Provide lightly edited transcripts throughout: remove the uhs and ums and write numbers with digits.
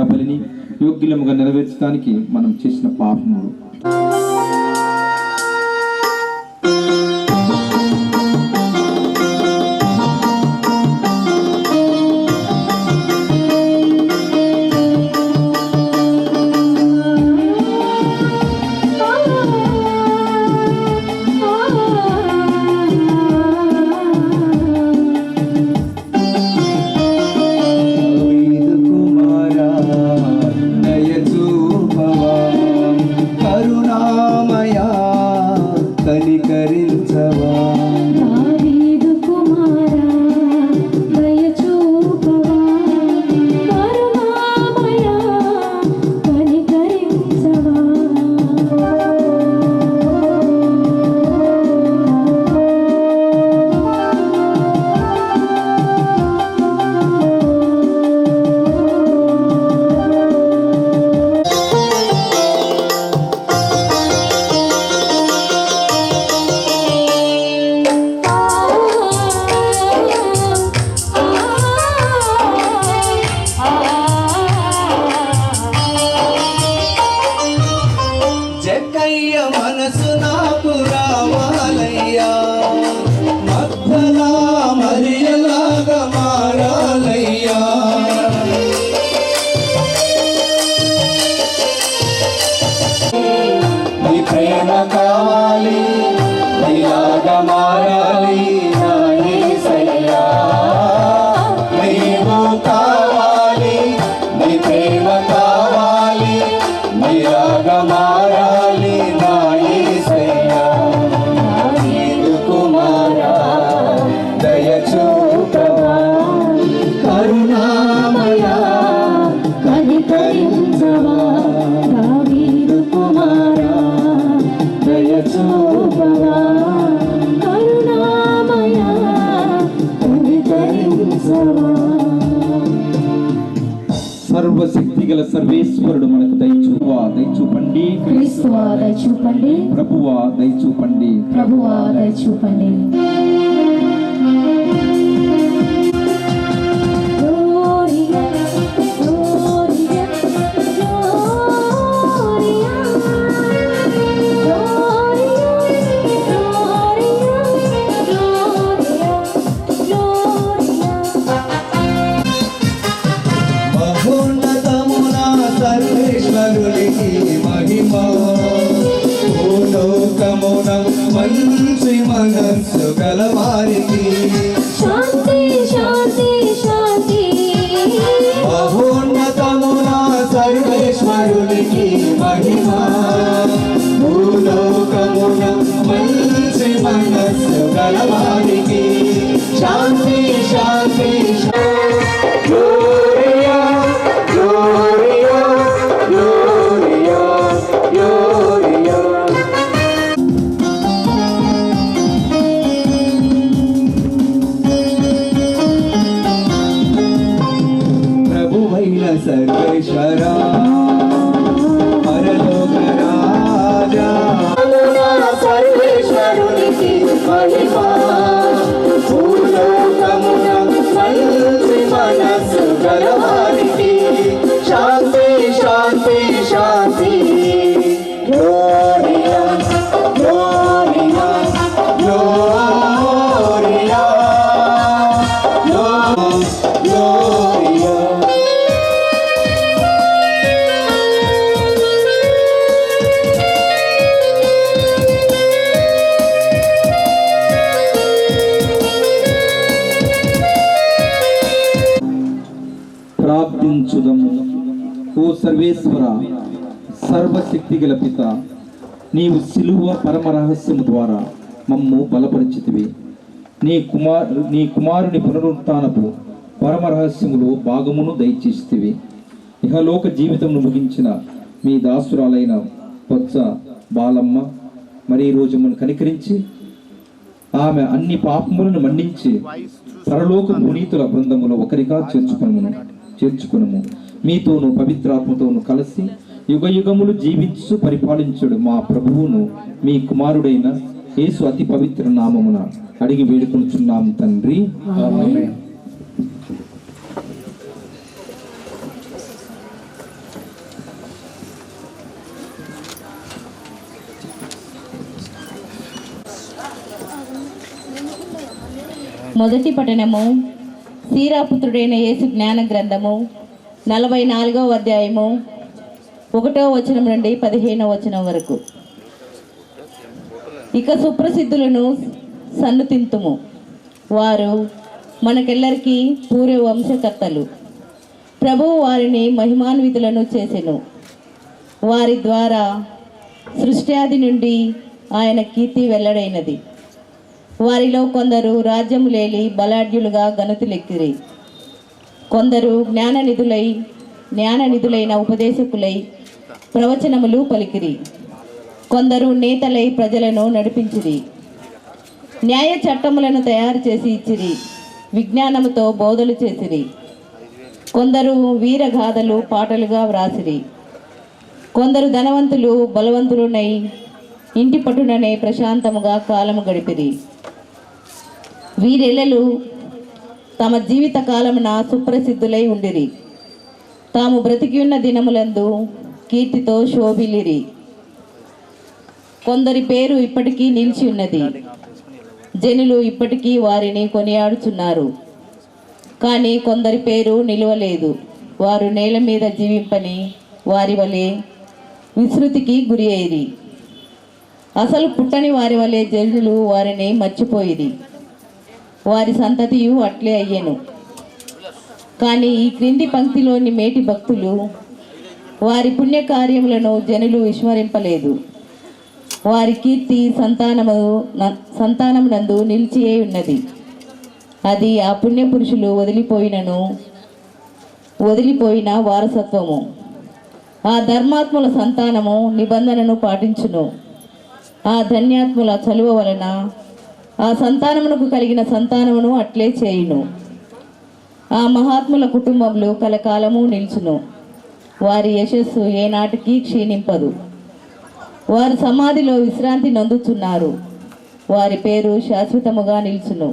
ప్రజాబలిని యోగ్యులముగా నెరవేర్చడానికి మనం చేసిన పాపములు. మనసు నాకు రావాలయ్యా, మద్దలా మరియలాగా మారాలయ్యా. నీ ప్రేమ కావాలి, నీలాగా మారాలి నా యేసయ్యా. నీవు కావాలి, నీ ప్రేమ కావాలి, నీలాగా మారాలి నా యేసయ్యా. దావీదు కుమారా దయ చూపవా, కరుణామయా కనికరించవా. దావీదు కుమారా దయ చూపవా, కరుణామయా కనికరించవా. సర్వశక్తిగల సర్వేశ్వరుడు మనకు దయచూపండి. క్రీస్తువా దయచూపండి. ప్రభువా దయచూపండి. ప్రభువా దయచూపండి. సర్వేశ్వరునికి మహిమ, భూలోకమున మంచి మనస్సు గలవారికి శాంతి శాంతి శాంతి. మహోన్నతమున సర్వేశ్వరునికి మహిమ, భూలోకమున మంచి మనస్సు గలవారికి శాంతి శాంతి శాంతి. సర్వేశ్వరా పరలోక రాజా, సర్వేశ్వరునికి మహిమ, భూలోకమున మంచి మనస్సు గలవారికి శాంతి శాంతి శాంతి. Gloria Gloria Gloria Gloria. ప్రార్థించుదము. ఓ సర్వేశ్వర, సర్వశక్తి గల పిత, నీవు సిలువ పరమ రహస్యము ద్వారా మమ్ము బలపరిచితివి. నీ కుమారుని పునరుత్థానపు పరమ రహస్యములో భాగమును దయచేసితివి. ఇహలోక జీవితమును ముగించిన మీ దాసురాలైన పొత్స బాలమ్మ మరి రోజు మనం కనికరించి ఆమె అన్ని పాపములను మన్నించి పరలోక పునీతుల బృందములో ఒకరిగా చేర్చుకునము. మీతోను పవిత్రాత్మతోను కలిసి యుగ యుగములు జీవించు పరిపాలించుడు మా ప్రభువును మీ కుమారుడైన యేసు అతి పవిత్ర నామమున అడిగి వేడుకొనుచున్నాము తండ్రి. ఆమేన్. మొదటి పఠనము సీరాపుత్రుడైన యేసు జ్ఞాన గ్రంథము 44వ అధ్యాయము 1వ వచనం నుండి 15వ వచనం వరకు. ఇక సుప్రసిద్ధులను సన్నుతింతుము, వారు మనకెల్లరికీ పూర్వ వంశకర్తలు. ప్రభువు వారిని మహిమాన్వితులను చేసెను. వారి ద్వారా సృష్ట్యాది నుండి ఆయన కీర్తి వెల్లడైనది. వారిలో కొందరు రాజ్యములేలి బలాఢ్యులుగా గనుతులెక్కిరి. కొందరు జ్ఞాననిధులైన ఉపదేశకులై ప్రవచనములు పలికిరి. కొందరు నేతలై ప్రజలను నడిపించిరి. న్యాయ చట్టములను తయారు చేసి ఇచ్చిరి. విజ్ఞానముతో బోధలు చేసిరి. కొందరు వీరగాథలు పాటలుగా వ్రాసిరి. కొందరు ధనవంతులు బలవంతులునై ఇంటి పట్టుననే ప్రశాంతముగా కాలము గడిపిరి. వీరెల్లలు తమ జీవిత కాలమున సుప్రసిద్ధులై ఉండిరి. తాము బ్రతికి ఉన్న దినములందు కీర్తితో శోభిల్లిరి. కొందరి పేరు ఇప్పటికీ నిలిచి ఉన్నది. జనులు ఇప్పటికీ వారిని కొనియాడుచున్నారు. కానీ కొందరి పేరు నిలవలేదు. వారు నేల మీద జీవింపని వారి వలె విస్మృతికి గురి అయ్యిరి. అసలు పుట్టని వారి వలె జనులు వారిని మర్చిపోయిరి. వారి సంతతియు అట్లే అయ్యెను. కానీ ఈ క్రింది పంక్తిలోని మేటి భక్తులు వారి పుణ్యకార్యములను జనులు విస్మరింపలేదు. వారి కీర్తి సంతానమునందు నిలిచి ఉన్నది. అది ఆ పుణ్యపురుషులు వదిలిపోయిన వారసత్వము. ఆ ధర్మాత్ముల సంతానము నిబంధనను పాటించును. ఆ ధన్యాత్ముల చలువ వలన ఆ సంతానమునకు కలిగిన సంతానమును అట్లే చేయును. ఆ మహాత్ముల కుటుంబములు కలకాలము నిలుచును. వారి యశస్సు ఏనాటికి క్షీణింపదు. వారు సమాధిలో విశ్రాంతి నొందుచున్నారు. వారి పేరు శాశ్వతముగా నిలుచును.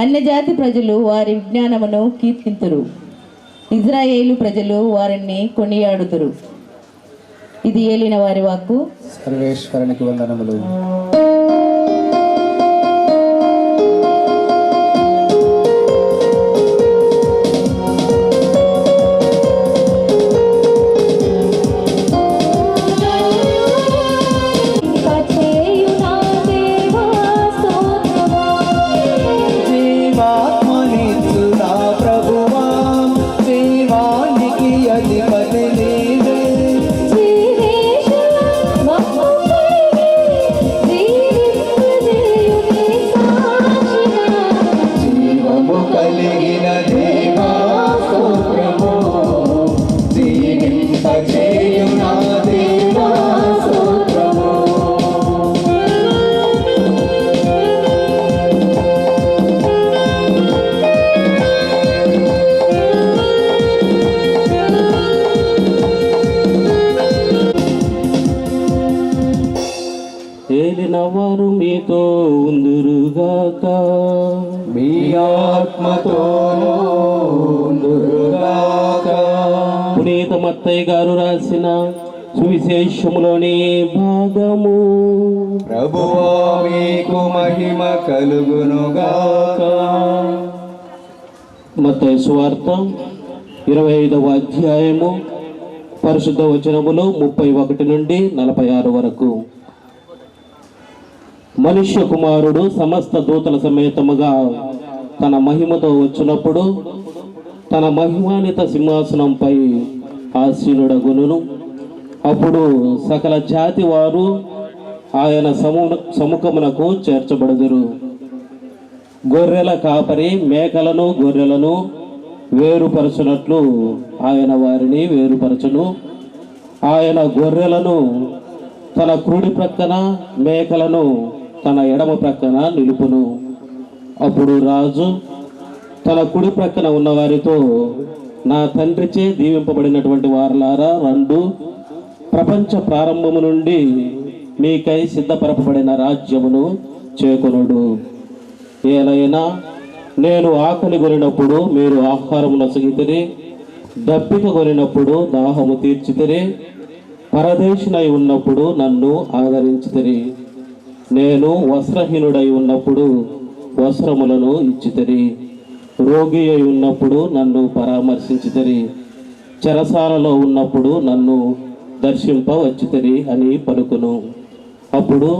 అన్యజాతి ప్రజలు వారి విజ్ఞానమును కీర్తింతురు. ఇజ్రాయేలు ప్రజలు వారిని కొనియాడుదురు. ఇది ఏలిన వారి వాక్కు. సర్వేశ్వరునికి వందనములు. ఏలినవారు మీతో ఉందురుగాక, మీ ఆత్మతోనూ ఉందురుగాక. పునీత మత్తయ్య గారు రాసిన సువిశేషములోని భాగము. ప్రభువా మీకు మహిమ కలుగునుగాక. మత్తయి సువార్త 25వ అధ్యాయము పరిశుద్ధ వచనములు 31 నుండి 46 వరకు. మనుష్య కుమారుడు సమస్త దూతల సమేతముగా తన మహిమతో వచ్చినప్పుడు తన మహిమాన్విత సింహాసనంపై ఆసీనుడగును. అప్పుడు సకల జాతి వారు ఆయన సముఖమునకు చేర్చబడుదురు. గొర్రెల కాపరి మేకలను గొర్రెలను వేరుపరచునట్లు ఆయన వారిని వేరుపరచును. ఆయన గొర్రెలను తన కుడి ప్రక్కన మేకలను తన ఎడమ ప్రక్కన నిలుపును. అప్పుడు రాజు తన కుడి ప్రక్కన ఉన్న వారితో, నా తండ్రిచే దీవింపబడినటువంటి వారలారా రండు, ప్రపంచ ప్రారంభము నుండి మీకై సిద్ధపరపబడిన రాజ్యమును చేకొనుడు. ఏలైనా నేను ఆకలి కొనినప్పుడు మీరు ఆహారము నొసగితిరి, దప్పిక కొనినప్పుడు దాహము తీర్చితిరి, పరదేశునై ఉన్నప్పుడు నన్ను ఆదరించితిరి, నేను వస్త్రహీనుడై ఉన్నప్పుడు వస్త్రములను ఇచ్చితిరి. రోగి అయి ఉన్నప్పుడు నన్ను పరామర్శించితిరి. చెరసాలలో ఉన్నప్పుడు నన్ను దర్శింప వచ్చితిరి అని పలుకును. అప్పుడు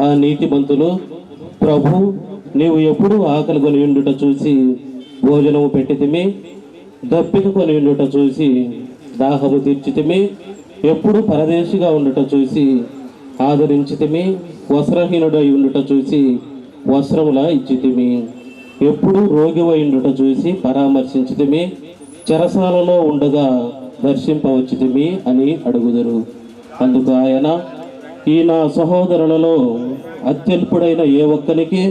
ఆ నీతిమంతులు, ప్రభు, నీవు ఎప్పుడు ఆకలి కొని ఉండుట చూసి భోజనము పెట్టితిమి, దప్పిక కొని ఉండుట చూసి దాహము తీర్చితిమి, ఎప్పుడు పరదేశిగా ఉండుట చూసి ఆదరించితిమి, వస్త్రహీనుడై ఉండుట చూసి వస్త్రముల ఇచ్చితిమి, ఎప్పుడు రోగివై ఉండుట చూసి పరామర్శించితిమి, చెరసాలలో ఉండగా దర్శింపవచ్చితిమి అని అడుగుదురు. అందుకు ఆయన, ఈ నా సహోదరులలో అత్యల్పుడైన ఏ ఒక్కనికి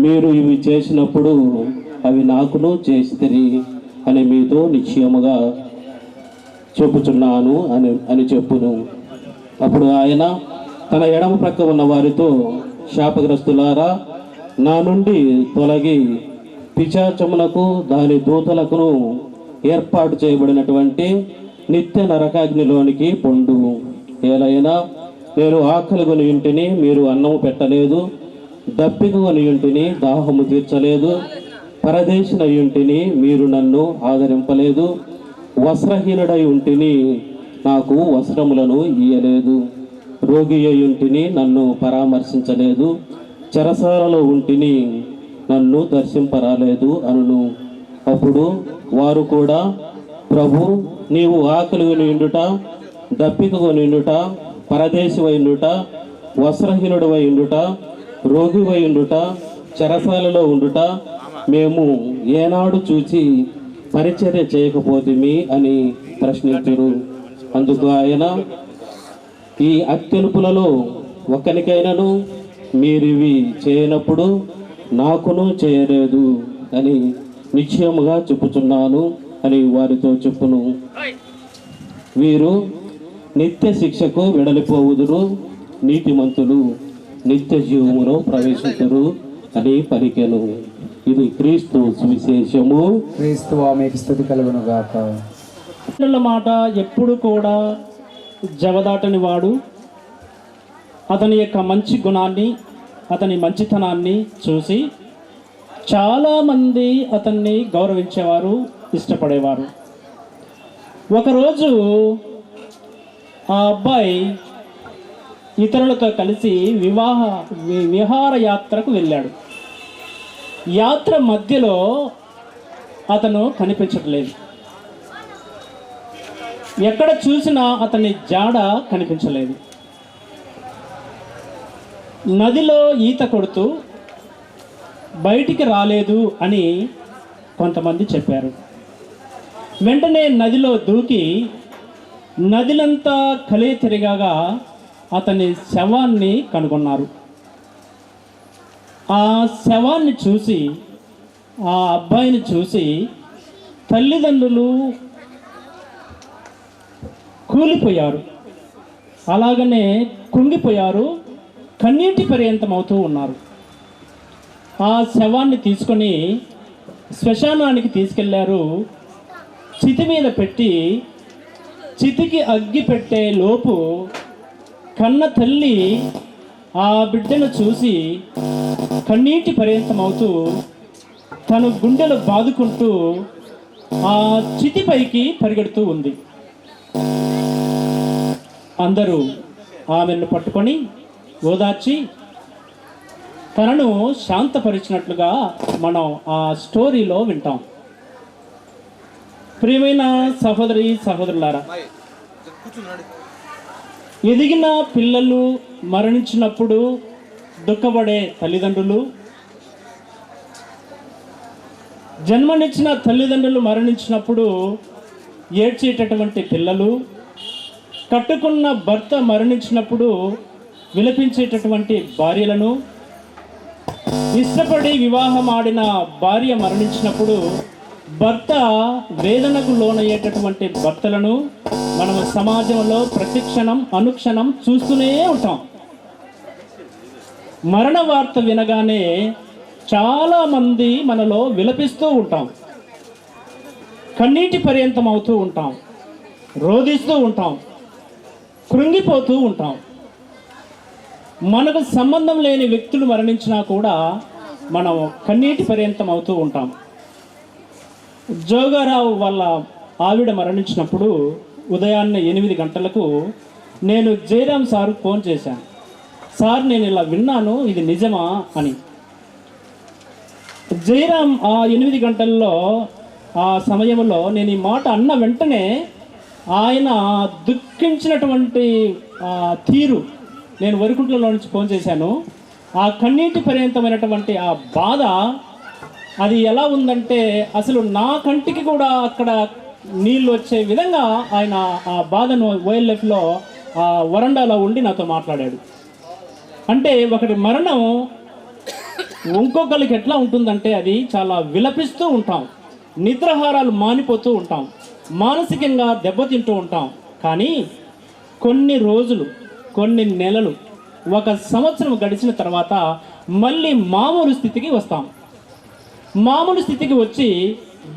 మీరు ఇవి చేసినప్పుడు అవి నాకును చేసితిరి అని మీతో నిశ్చయముగా చెప్పుచున్నాను అని చెప్పును. అప్పుడు ఆయన తన ఎడమ ప్రక్క ఉన్న వారితో, శాపగ్రస్తులారా, నా నుండి తొలగి పిశాచమునకు దాని దూతలకును ఏర్పాటు చేయబడినటువంటి నిత్య నరకాగ్నిలోనికి పొండు. ఏలైనా నేను ఆకలి కొని ఇంటిని మీరు అన్నము పెట్టలేదు, దప్పిక కొని ఇంటిని దాహము తీర్చలేదు, పరదేశిన ఇంటిని మీరు నన్ను ఆదరింపలేదు, వస్త్రహీనుడై ఉంటిని నాకు వస్త్రములను ఇయ్యలేదు, రోగి అయి ఉంటిని నన్ను పరామర్శించలేదు, చెరసాలలో ఉంటిని నన్ను దర్శింపరాలేదు అనును. అప్పుడు వారు కూడా, ప్రభు, నీవు ఆకలి కొని ఉండుట, దప్పిక కొని ఉండుట, పరదేశివై ఉండుట, వస్త్రహీనుడవై ఉండుట, రోగివై ఉండుట, చెరసాలలో ఉండుట మేము ఏనాడు చూచి పరిచర్య చేయకపోతిమి అని ప్రశ్నించురు. అందుకు ఆయన, ఈ అత్యల్పులలో ఒక్కనికైనాను మీరివి చేయనప్పుడు నాకును చేయలేదు అని నిశ్చయముగా చెప్పుచున్నాను అని వారితో చెప్పును. వీరు నిత్య శిక్షకు వెడలిపోవుదురు, నీతిమంతులు నిత్య జీవములో ప్రవేశించరు అని పలికెను. ఇది క్రీస్తు సువిశేషము. క్రీస్తువా మీకు స్తుతి కలుగును గాక. పిల్లల మాట ఎప్పుడు కూడా జవదాటని వాడు. అతని యొక్క మంచి గుణాన్ని, అతని మంచితనాన్ని చూసి చాలామంది అతన్ని గౌరవించేవారు, ఇష్టపడేవారు. ఒకరోజు ఆ అబ్బాయి ఇతరులతో కలిసి విహారయాత్రకు వెళ్ళాడు. యాత్ర మధ్యలో అతను కనిపించట్లేదు. ఎక్కడ చూసినా అతని జాడ కనిపించలేదు. నదిలో ఈత కొడుతూ బయటికి రాలేదు అని కొంతమంది చెప్పారు. వెంటనే నదిలో దూకి నదిలంతా కలియ తిరిగాగా అతని శవాన్ని కనుగొన్నారు. ఆ శవాన్ని చూసి, ఆ అబ్బాయిని చూసి తల్లిదండ్రులు కూలిపోయారు, అలాగనే కుంగిపోయారు, కన్నీటి పర్యంతం అవుతూ ఉన్నారు. ఆ శవాన్ని తీసుకొని శ్మశానానికి తీసుకెళ్లారు. చితి మీద పెట్టి చితికి అగ్గి పెట్టే లోపు కన్న తల్లి ఆ బిడ్డను చూసి కన్నీటి పర్యంతం అవుతూ తను గుండెలు బాదుకుంటూ ఆ చితిపైకి పరిగెడుతూ ఉంది. అందరూ ఆమెను పట్టుకొని ఓదార్చి తనను శాంతపరిచినట్లుగా మనం ఆ స్టోరీలో వింటాం. ప్రియమైన సహోదరి సహోదరులారా, ఎదిగిన పిల్లలు మరణించినప్పుడు దుఃఖపడే తల్లిదండ్రులు, జన్మనిచ్చిన తల్లిదండ్రులు మరణించినప్పుడు ఏడ్చేటటువంటి పిల్లలు, కట్టుకున్న భర్త మరణించినప్పుడు విలపించేటటువంటి భార్యలను, ఇష్టపడి వివాహం ఆడిన భార్య మరణించినప్పుడు భర్త వేదనకు లోనయ్యేటటువంటి భర్తలను మనం సమాజంలో ప్రతిక్షణం అనుక్షణం చూస్తూనే ఉంటాం. మరణ వార్త వినగానే చాలామంది మనలో విలపిస్తూ ఉంటాం, కన్నీటి పర్యంతం అవుతూ ఉంటాం, రోధిస్తూ ఉంటాం, కృంగిపోతూ ఉంటాం. మనకు సంబంధం లేని వ్యక్తులు మరణించినా కూడా మనం కన్నీటి పర్యంతం అవుతూ ఉంటాం. జోగారావు వాళ్ళ ఆవిడ మరణించినప్పుడు ఉదయాన్నే 8 గంటలకు నేను జయరాం సార్కు ఫోన్ చేశాను. సార్, నేను ఇలా విన్నాను, ఇది నిజమా అని. జయరాం ఆ 8 గంటల్లో ఆ సమయంలో నేను ఈ మాట అన్న వెంటనే ఆయన దుఃఖించినటువంటి తీరు, నేను వరికుంట్లలో నుంచి ఫోన్ చేశాను, ఆ కన్నీటి పర్యంతమైనటువంటి ఆ బాధ అది ఎలా ఉందంటే అసలు నా కంటికి కూడా అక్కడ నీళ్ళు వచ్చే విధంగా ఆయన ఆ బాధను OLFలో ఆ వరండాలో ఉండి నాతో మాట్లాడాడు. అంటే ఒకటి మరణం ఇంకొకరికి ఎట్లా ఉంటుందంటే అది చాలా విలపిస్తూ ఉంటాం, నిద్రాహారాలు మానిపోతూ ఉంటాం, మానసికంగా దెబ్బతింటూ ఉంటాం. కానీ కొన్ని రోజులు, కొన్ని నెలలు, 1 సంవత్సరం గడిచిన తర్వాత మళ్ళీ మామూలు స్థితికి వస్తాం. మామూలు స్థితికి వచ్చి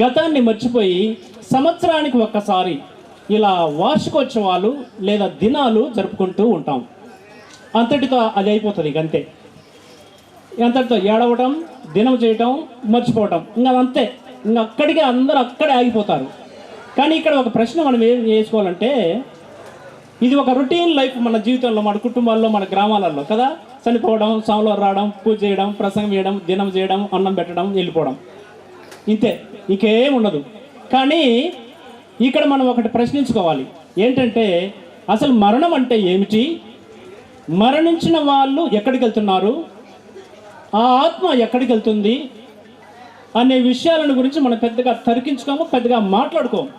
గతాన్ని మర్చిపోయి సంవత్సరానికి ఒక్కసారి ఇలా వార్షికోత్సవాలు లేదా దినాలు జరుపుకుంటూ ఉంటాం. అంతటితో అది అయిపోతుంది. అంతే, అంతటితో ఏడవటం, దినం చేయటం, మర్చిపోవటం, ఇంకా అంతే. ఇంకా అక్కడికి అందరూ అక్కడే ఆగిపోతారు. కానీ ఇక్కడ ఒక ప్రశ్న మనం ఏం చేసుకోవాలంటే, ఇది ఒక రొటీన్ లైఫ్ మన జీవితంలో, మన కుటుంబాల్లో, మన గ్రామాలలో కదా. చనిపోవడం, సాములో రావడం, పూజ చేయడం, ప్రసంగం చేయడం, దినం చేయడం, అన్నం పెట్టడం, వెళ్ళిపోవడం, ఇంతే, ఇంకేం ఉండదు. కానీ ఇక్కడ మనం ఒకటి ప్రశ్నించుకోవాలి. ఏంటంటే అసలు మరణం అంటే ఏమిటి, మరణించిన వాళ్ళు ఎక్కడికి వెళ్తున్నారు, ఆ ఆత్మ ఎక్కడికి వెళ్తుంది అనే విషయాలను గురించి మనం పెద్దగా తర్కించుకోము, పెద్దగా మాట్లాడుకోము,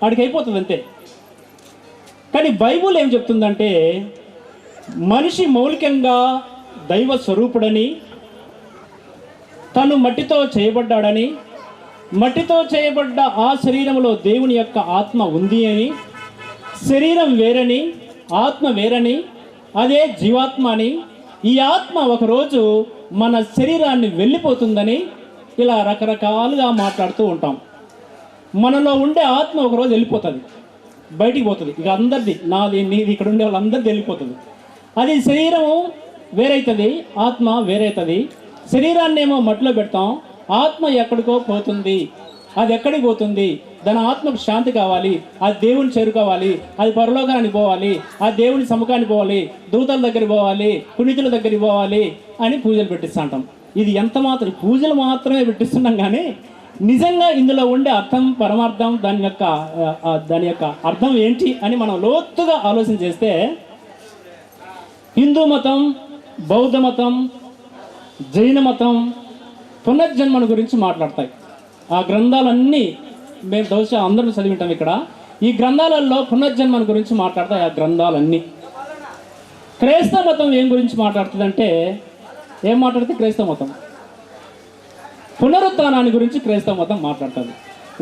వాడికి అయిపోతుంది అంతే. కానీ బైబుల్ ఏం చెప్తుందంటే మనిషి మౌలికంగా దైవ స్వరూపుడని, తను మట్టితో చేయబడ్డాడని, మట్టితో చేయబడ్డ ఆ శరీరంలో దేవుని యొక్క ఆత్మ ఉంది అని, శరీరం వేరని ఆత్మ వేరని, అదే జీవాత్మ అని, ఈ ఆత్మ ఒకరోజు మన శరీరాన్ని వెళ్ళిపోతుందని ఇలా రకరకాలుగా మాట్లాడుతూ ఉంటాం. మనలో ఉండే ఆత్మ ఒకరోజు వెళ్ళిపోతుంది, బయటికి పోతుంది. ఇక అందరిది, నాది నీది, ఇక్కడ ఉండే వాళ్ళందరిది వెళ్ళిపోతుంది. అది శరీరం వేరైతుంది, ఆత్మ వేరైతుంది. శరీరాన్ని ఏమో మట్టిలో పెడతాం, ఆత్మ ఎక్కడికో పోతుంది. అది ఎక్కడికి పోతుంది? దాని ఆత్మకు శాంతి కావాలి, అది దేవుని చేరుకోవాలి, అది పరలోకానికి పోవాలి, ఆ దేవుని సముఖానికి పోవాలి, దూతల దగ్గరికి పోవాలి, పునీతుల దగ్గరికి పోవాలి అని పూజలు పెట్టిస్తుంటాం. ఇది ఎంత మాత్రం పూజలు మాత్రమే పెట్టిస్తున్నాం, కానీ నిజంగా ఇందులో ఉండే అర్థం, పరమార్థం, దాని యొక్క అర్థం ఏంటి అని మనం లోతుగా ఆలోచన చేస్తే, హిందూ మతం, బౌద్ధ మతం, జైన మతం పునర్జన్మను గురించి మాట్లాడతాయి. ఆ గ్రంథాలన్నీ మేము బహుశా అందరం చదివింటాం ఇక్కడ. ఈ గ్రంథాలలో పునర్జన్మను గురించి మాట్లాడతాయి ఆ గ్రంథాలన్నీ. క్రైస్తవ మతం ఏం గురించి మాట్లాడుతుందంటే, ఏం మాట్లాడితే క్రైస్తవ మతం పునరుత్థానాన్ని గురించి క్రైస్తవ మతం మాట్లాడుతుంది.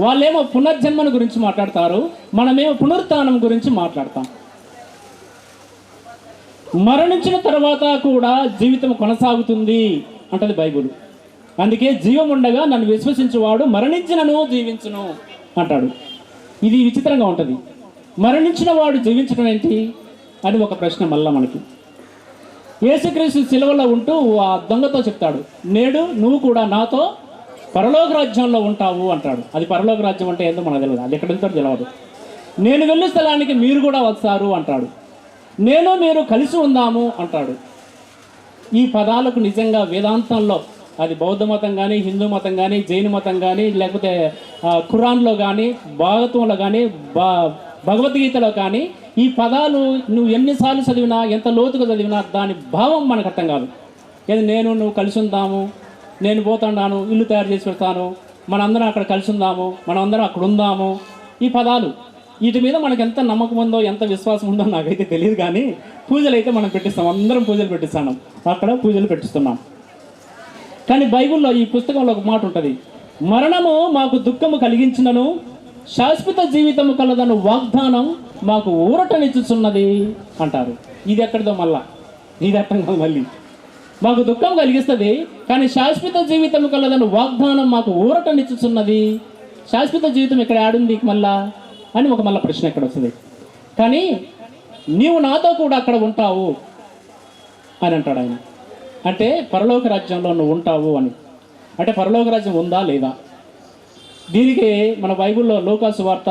వాళ్ళేమో పునర్జన్మను గురించి మాట్లాడతారు, మనమేమో పునరుత్థానం గురించి మాట్లాడతాం. మరణించిన తర్వాత కూడా జీవితం కొనసాగుతుంది అంటది బైబుల్. అందుకే జీవం ఉండగా నన్ను విశ్వసించువాడు మరణించినను జీవించును అంటాడు. ఇది విచిత్రంగా ఉంటుంది. మరణించిన వాడు జీవించడం ఏంటి అని ఒక ప్రశ్న మళ్ళా మనకి. యేసుక్రీస్తు సిలువలో ఉంటూ ఆ దొంగతో చెప్తాడు, నేడు నువ్వు కూడా నాతో పరలోక రాజ్యంలో ఉంటావు అంటాడు. అది పరలోక రాజ్యం అంటే ఏందో మనకు తెలియదు, అది ఎక్కడ వెళ్తాడో తెలియదు. నేను వెళ్ళే స్థలానికి మీరు కూడా వస్తారు అంటాడు. నేను మీరు కలిసి ఉందాము అంటాడు. ఈ పదాలకు నిజంగా వేదాంతంలో, అది బౌద్ధ మతం కానీ, హిందూ మతం కానీ, జైన మతం కానీ, లేకపోతే ఖురాన్లో కానీ, భాగవతంలో కానీ, భగవద్గీతలో కానీ, ఈ పదాలు నువ్వు ఎన్నిసార్లు చదివినా, ఎంత లోతుగా చదివినా దాని భావం మనకు అర్థం కాదు. ఏది నేను నువ్వు కలిసి ఉందాము, నేను పోతున్నాను, ఇల్లు తయారు చేసి పెడతాను, మనందరం అక్కడ కలిసి ఉందాము, మనందరం అక్కడ ఉందాము, ఈ పదాలు వీటి మీద మనకు ఎంత నమ్మకం ఉందో, ఎంత విశ్వాసం ఉందో నాకైతే తెలియదు. కానీ పూజలు అయితే మనం పెట్టిస్తాం, అందరం పూజలు పెట్టిస్తున్నాం, అక్కడ పూజలు పెట్టిస్తున్నాం. కానీ బైబిల్లో ఈ పుస్తకంలో ఒక మాట ఉంటుంది, మరణము మాకు దుఃఖము కలిగించినను శాశ్వత జీవితము కలదను వాగ్దానం మాకు ఊరటనిచ్చుచున్నది అంటారు. ఇది ఎక్కడిదో మళ్ళా, ఇది అర్థం కాదు. మళ్ళీ మాకు దుఃఖం కలిగిస్తుంది, కానీ శాశ్వత జీవితం కలదను వాగ్దానం మాకు ఊరటనిచ్చుచున్నది. శాశ్వత జీవితం ఇక్కడ ఆడుంది మళ్ళా అని ఒక మళ్ళీ ప్రశ్న ఎక్కడ వస్తుంది. కానీ నీవు నాతో కూడా అక్కడ ఉంటావు అని అంటాడు ఆయన. అంటే పరలోక రాజ్యంలో నువ్వు ఉంటావు అని. అంటే పరలోక రాజ్యం ఉందా లేదా? దీనికి మన బైబిల్లో లూకాసు వార్త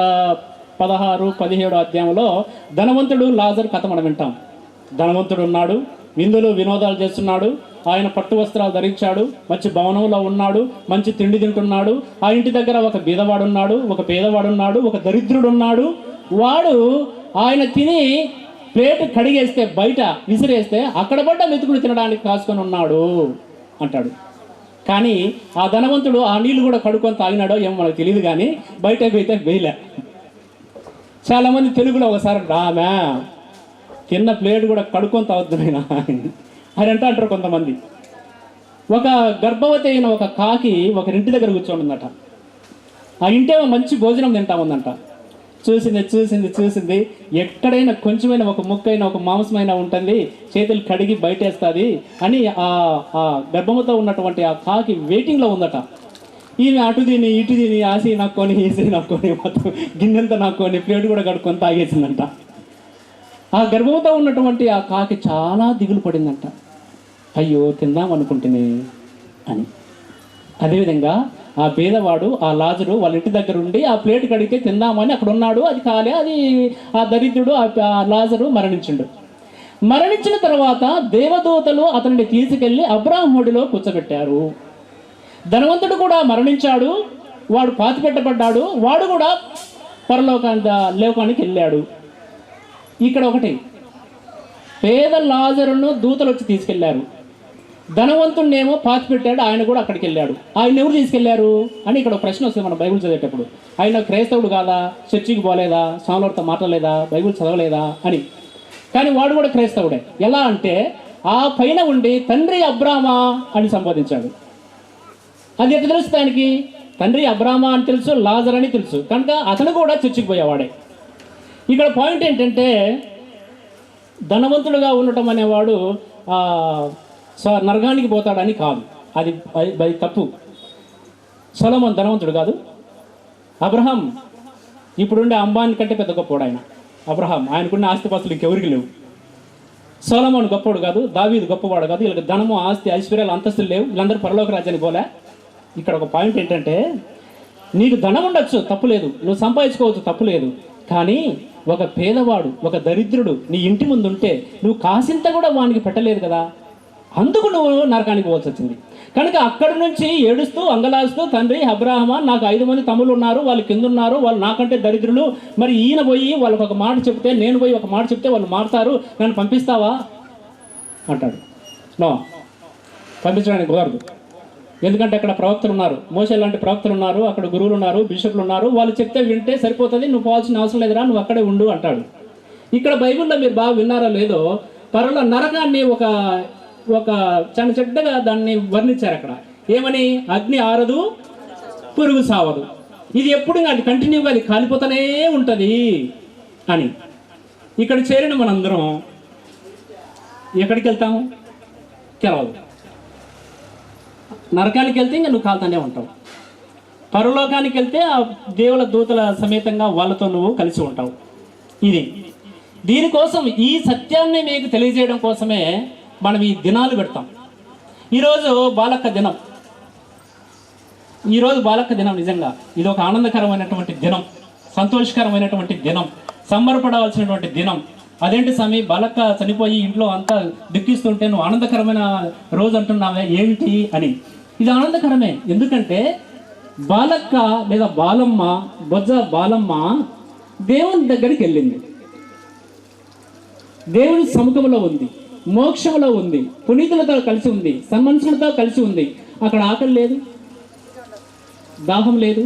16-17 అధ్యాయంలో ధనవంతుడు లాజరు కథ మనం వింటాం. ధనవంతుడు ఉన్నాడు, విందులు వినోదాలు చేస్తున్నాడు, ఆయన పట్టు వస్త్రాలు ధరించాడు, మంచి భవనంలో ఉన్నాడు, మంచి తిండి తింటున్నాడు. ఆ ఇంటి దగ్గర ఒక బీదవాడున్నాడు, ఒక పేదవాడున్నాడు, ఒక దరిద్రుడున్నాడు. వాడు ఆయన తిని ప్లేట్ కడిగేస్తే బయట విసిరేస్తే అక్కడ పడ్డ మెతుకులు తినడానికి కాసుకొని ఉన్నాడు అంటాడు. కానీ ఆ ధనవంతుడు ఆ నీళ్లు కూడా కడుక్కొని తాగినాడో ఏమో మనకు తెలియదు, కానీ బయట పోయితే వేయలే. చాలామంది తెలుగులో ఒకసారి రామా తిన్న ప్లేట్ కూడా కడుక్కొని తాగుతున్నాయినా అని అంటారు కొంతమంది. ఒక గర్భవతి అయిన ఒక కాకి ఒకరింటి దగ్గర కూర్చొని ఉందట. ఆ ఇంటేమో మంచి భోజనం తింటా ఉందంట. చూసింది ఎక్కడైనా కొంచెమైనా ఒక ముక్కైనా ఒక మాంసమైనా ఉంటుంది, చేతులు కడిగి బయటేస్తుంది అని ఆ గర్భముతో ఉన్నటువంటి ఆ కాకి వెయిటింగ్లో ఉందట. ఈమె అటు తిని ఇటు తిని ఆసి నాక్కొని ఈసి నాక్కొని మొత్తం గిన్నెంత నాక్కొని ప్లేట్ కూడా కడుక్కొని తాగేసిందంట. ఆ గర్భముతో ఉన్నటువంటి ఆ కాకి చాలా దిగులు పడిందంట. అయ్యో తిందాం అనుకుంటుని అని. అదేవిధంగా ఆ పేదవాడు ఆ లాజరు వాళ్ళ ఇంటి దగ్గర ఉండి ఆ ప్లేట్ కడిగితే తిందామని అక్కడ ఉన్నాడు. అది కాలే, అది ఆ దరిద్రుడు ఆ లాజరు మరణించిండు. మరణించిన తర్వాత దేవదూతలు అతనిని తీసుకెళ్లి అబ్రాహ్ముడిలో కూర్చోబెట్టారు. ధనవంతుడు కూడా మరణించాడు, వాడు పాతిపెట్టబడ్డాడు, వాడు కూడా లోకానికి వెళ్ళాడు. ఇక్కడ ఒకటి, పేద లాజరును దూతలు వచ్చి తీసుకెళ్లారు, ధనవంతుడినేమో పాతి పెట్టాడు, ఆయన కూడా అక్కడికి వెళ్ళాడు. ఆయన ఎవరు తీసుకెళ్లారు అని ఇక్కడ ఒక ప్రశ్న వస్తుంది మనం బైబిల్ చదివేటప్పుడు. ఆయన క్రైస్తవుడు కాదా, చర్చికి పోలేదా, స్వాములతో మాట్లాడలేదా, బైబిల్ చదవలేదా అని. కానీ వాడు కూడా క్రైస్తవుడే. ఎలా అంటే ఆ పైన ఉండి తండ్రి అబ్రామా అని సంబోధించాడు. అది ఎట్లా తెలుసు దానికి? తండ్రి అబ్రామా అని తెలుసు, లాజర్ అని తెలుసు, కనుక అతను కూడా చర్చికి పోయేవాడే. ఇక్కడ పాయింట్ ఏంటంటే ధనవంతుడుగా ఉండటం అనేవాడు నరకానికి పోతాడని కాదు, అది తప్పు. సొలొమోను ధనవంతుడు కాదు, అబ్రహాం ఇప్పుడుండే అంబానీ కంటే పెద్ద గొప్పవాడు ఆయన. అబ్రహాం ఆయనకున్న ఆస్తిపాస్తులు ఇంకెవరికి లేవు. సొలొమోను గొప్పవాడు కాదు, దావీదు గొప్పవాడు కాదు. వీళ్ళకి ధనము ఆస్తి ఐశ్వర్యాలు అంతస్తులు లేవు, వీళ్ళందరూ పరలోక రాజ్యానికి పోలే. ఇక్కడ ఒక పాయింట్ ఏంటంటే నీకు ధనం ఉండొచ్చు తప్పులేదు, నువ్వు సంపాదించుకోవచ్చు తప్పులేదు, కానీ ఒక పేదవాడు ఒక దరిద్రుడు నీ ఇంటి ముందు ఉంటే నువ్వు కాసింత కూడా వానికి పెట్టలేదు కదా, అందుకు నువ్వు నరకానికి పోవాల్సి వచ్చింది. కనుక అక్కడి నుంచి ఏడుస్తూ అంగలాస్తూ తండ్రి అబ్రాహమా నాకు 5 మంది తమ్ముళ్ళు ఉన్నారు, వాళ్ళు కింద ఉన్నారు, వాళ్ళు నాకంటే దరిద్రులు, మరి ఈయన పోయి వాళ్ళకి ఒక మాట చెప్తే నేను పోయి ఒక మాట చెప్తే వాళ్ళు మారుతారు, నన్ను పంపిస్తావా అంటాడు. నో, పంపించడానికి కుదరదు. ఎందుకంటే అక్కడ ప్రవక్తలు ఉన్నారు, మోషే లాంటి ప్రవక్తలు ఉన్నారు, అక్కడ గురువులు ఉన్నారు, బిషప్లు ఉన్నారు, వాళ్ళు చెప్తే వింటే సరిపోతుంది, నువ్వు పోవాల్సిన అవసరం లేదురా, నువ్వు అక్కడే ఉండు అంటాడు. ఇక్కడ బైబిల్లో మీరు బాగా విన్నారా లేదో, పరలో నరకాన్ని ఒక చాలా చెడ్డగా దాన్ని వర్ణించారు అక్కడ. ఏమని? అగ్ని ఆరదు, పురుగు సావదు, ఇది ఎప్పుడు అది కంటిన్యూగా అది కాలిపోతూనే ఉంటుంది అని. ఇక్కడ చేరిన మనందరం ఎక్కడికి వెళ్తాము? తెలవదు. నరకానికి వెళ్తే ఇంకా నువ్వు కాలుతానే ఉంటావు, పరలోకానికి వెళ్తే ఆ దేవుల దూతల సమేతంగా వాళ్ళతో నువ్వు కలిసి ఉంటావు. దీనికోసం ఈ సత్యాన్ని మీకు తెలియజేయడం కోసమే మనం ఈ దినాలు పెడతాం. ఈరోజు బాలక్క దినం, నిజంగా ఇది ఒక ఆనందకరమైనటువంటి దినం, సంతోషకరమైనటువంటి దినం, సంబరపడవలసినటువంటి దినం. అదేంటి స్వామి, బాలక్క చనిపోయి ఇంట్లో అంతా దుఃఖిస్తుంటే నువ్వు ఆనందకరమైన రోజు అంటున్నావే ఏమిటి అని. ఇది ఆనందకరమే, ఎందుకంటే బాలక్క లేదా బాలమ్మ, బొజ్జ బాలమ్మ దేవుని దగ్గరికి వెళ్ళింది, దేవుని సముఖంలో ఉంది, మోక్షంలో ఉంది, పునీతులతో కలిసి ఉంది, సన్మనుషులతో కలిసి ఉంది. అక్కడ ఆకలి లేదు, దాహం లేదు,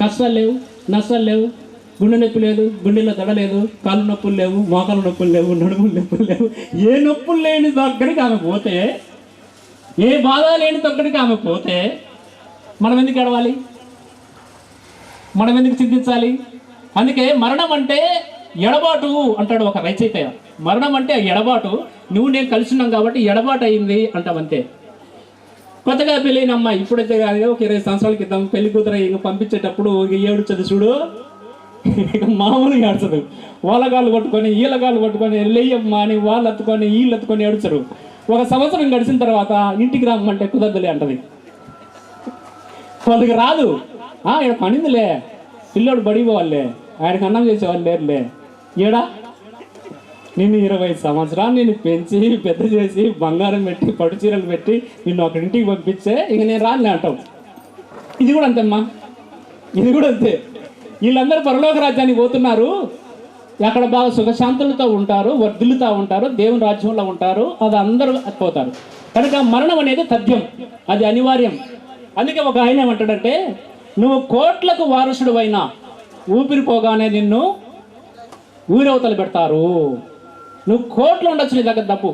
కష్టాలు లేవు, నష్టాలు లేవు, గుండె నొప్పి లేదు, గుండెల్లో దడ లేదు, కాళ్ళు నొప్పులు లేవు, మోకాళ్ళ నొప్పులు లేవు, నడుములు నొప్పులు లేవు. ఏ నొప్పులు లేని దగ్గరికి ఆమె పోతే, ఏ బాధ లేని దగ్గరికి ఆమె పోతే మనం ఎందుకు ఏడవాలి, మనం ఎందుకు చింతించాలి? అందుకే మరణం అంటే ఎడబాటు అంటాడు ఒక రచయిత. మరణం అంటే ఎడబాటు, నువ్వు నేను కలిసి ఉన్నాం కాబట్టి ఎడబాటు అయింది అంటావంతే. కొత్తగా పెళ్ళైన అమ్మాయి ఇప్పుడైతే కాదు, ఒక 20 సంవత్సరాల క్రితం పెళ్లి కూతురు ఇంక పంపించేటప్పుడు ఏడుచదు చూడు, మామూలుగా ఏడ్చదు. వాళ్ళగాళ్ళు కొట్టుకొని వీళ్ళగాళ్ళు కొట్టుకొని లేయమ్మా అని వాళ్ళు ఎత్తుకొని వీళ్ళు ఎత్తుకొని ఏడుచరు. ఒక సంవత్సరం గడిచిన తర్వాత ఇంటికి రమ్మంటే కుదరదులే అంటది. వాళ్ళకి రాదు. ఇక్కడ పనిందిలే, పిల్లోడు బడిపోవాలే, ఆయనకు అన్నం చేసేవాళ్ళు లేరులే. ఏడా నిన్ను 20 సంవత్సరాలు నేను పెంచి పెద్ద చేసి బంగారం పెట్టి పట్టు చీరలు పెట్టి నిన్ను ఒక ఇంటికి పంపించే ఇంక నేను రాలే అంటావు. ఇది కూడా అంతేమ్మా, ఇది కూడా అంతే. వీళ్ళందరూ పరలోక రాజ్యానికి పోతున్నారు, అక్కడ బాగా సుఖశాంతులతో ఉంటారు, వర్ధిల్లుతూ ఉంటారు, దేవుని రాజ్యంలో ఉంటారు, అది అందరూ పోతారు. కనుక మరణం అనేది తథ్యం, అది అనివార్యం. అందుకే ఒక ఆయన ఏమంటాడంటే, నువ్వు కోట్లకు వారసుడు అయినా ఊపిరిపోగానే నిన్ను ఊరవతలు పెడతారు. నువ్వు కోట్లు ఉండొచ్చు, నీ దగ్గర డబ్బు,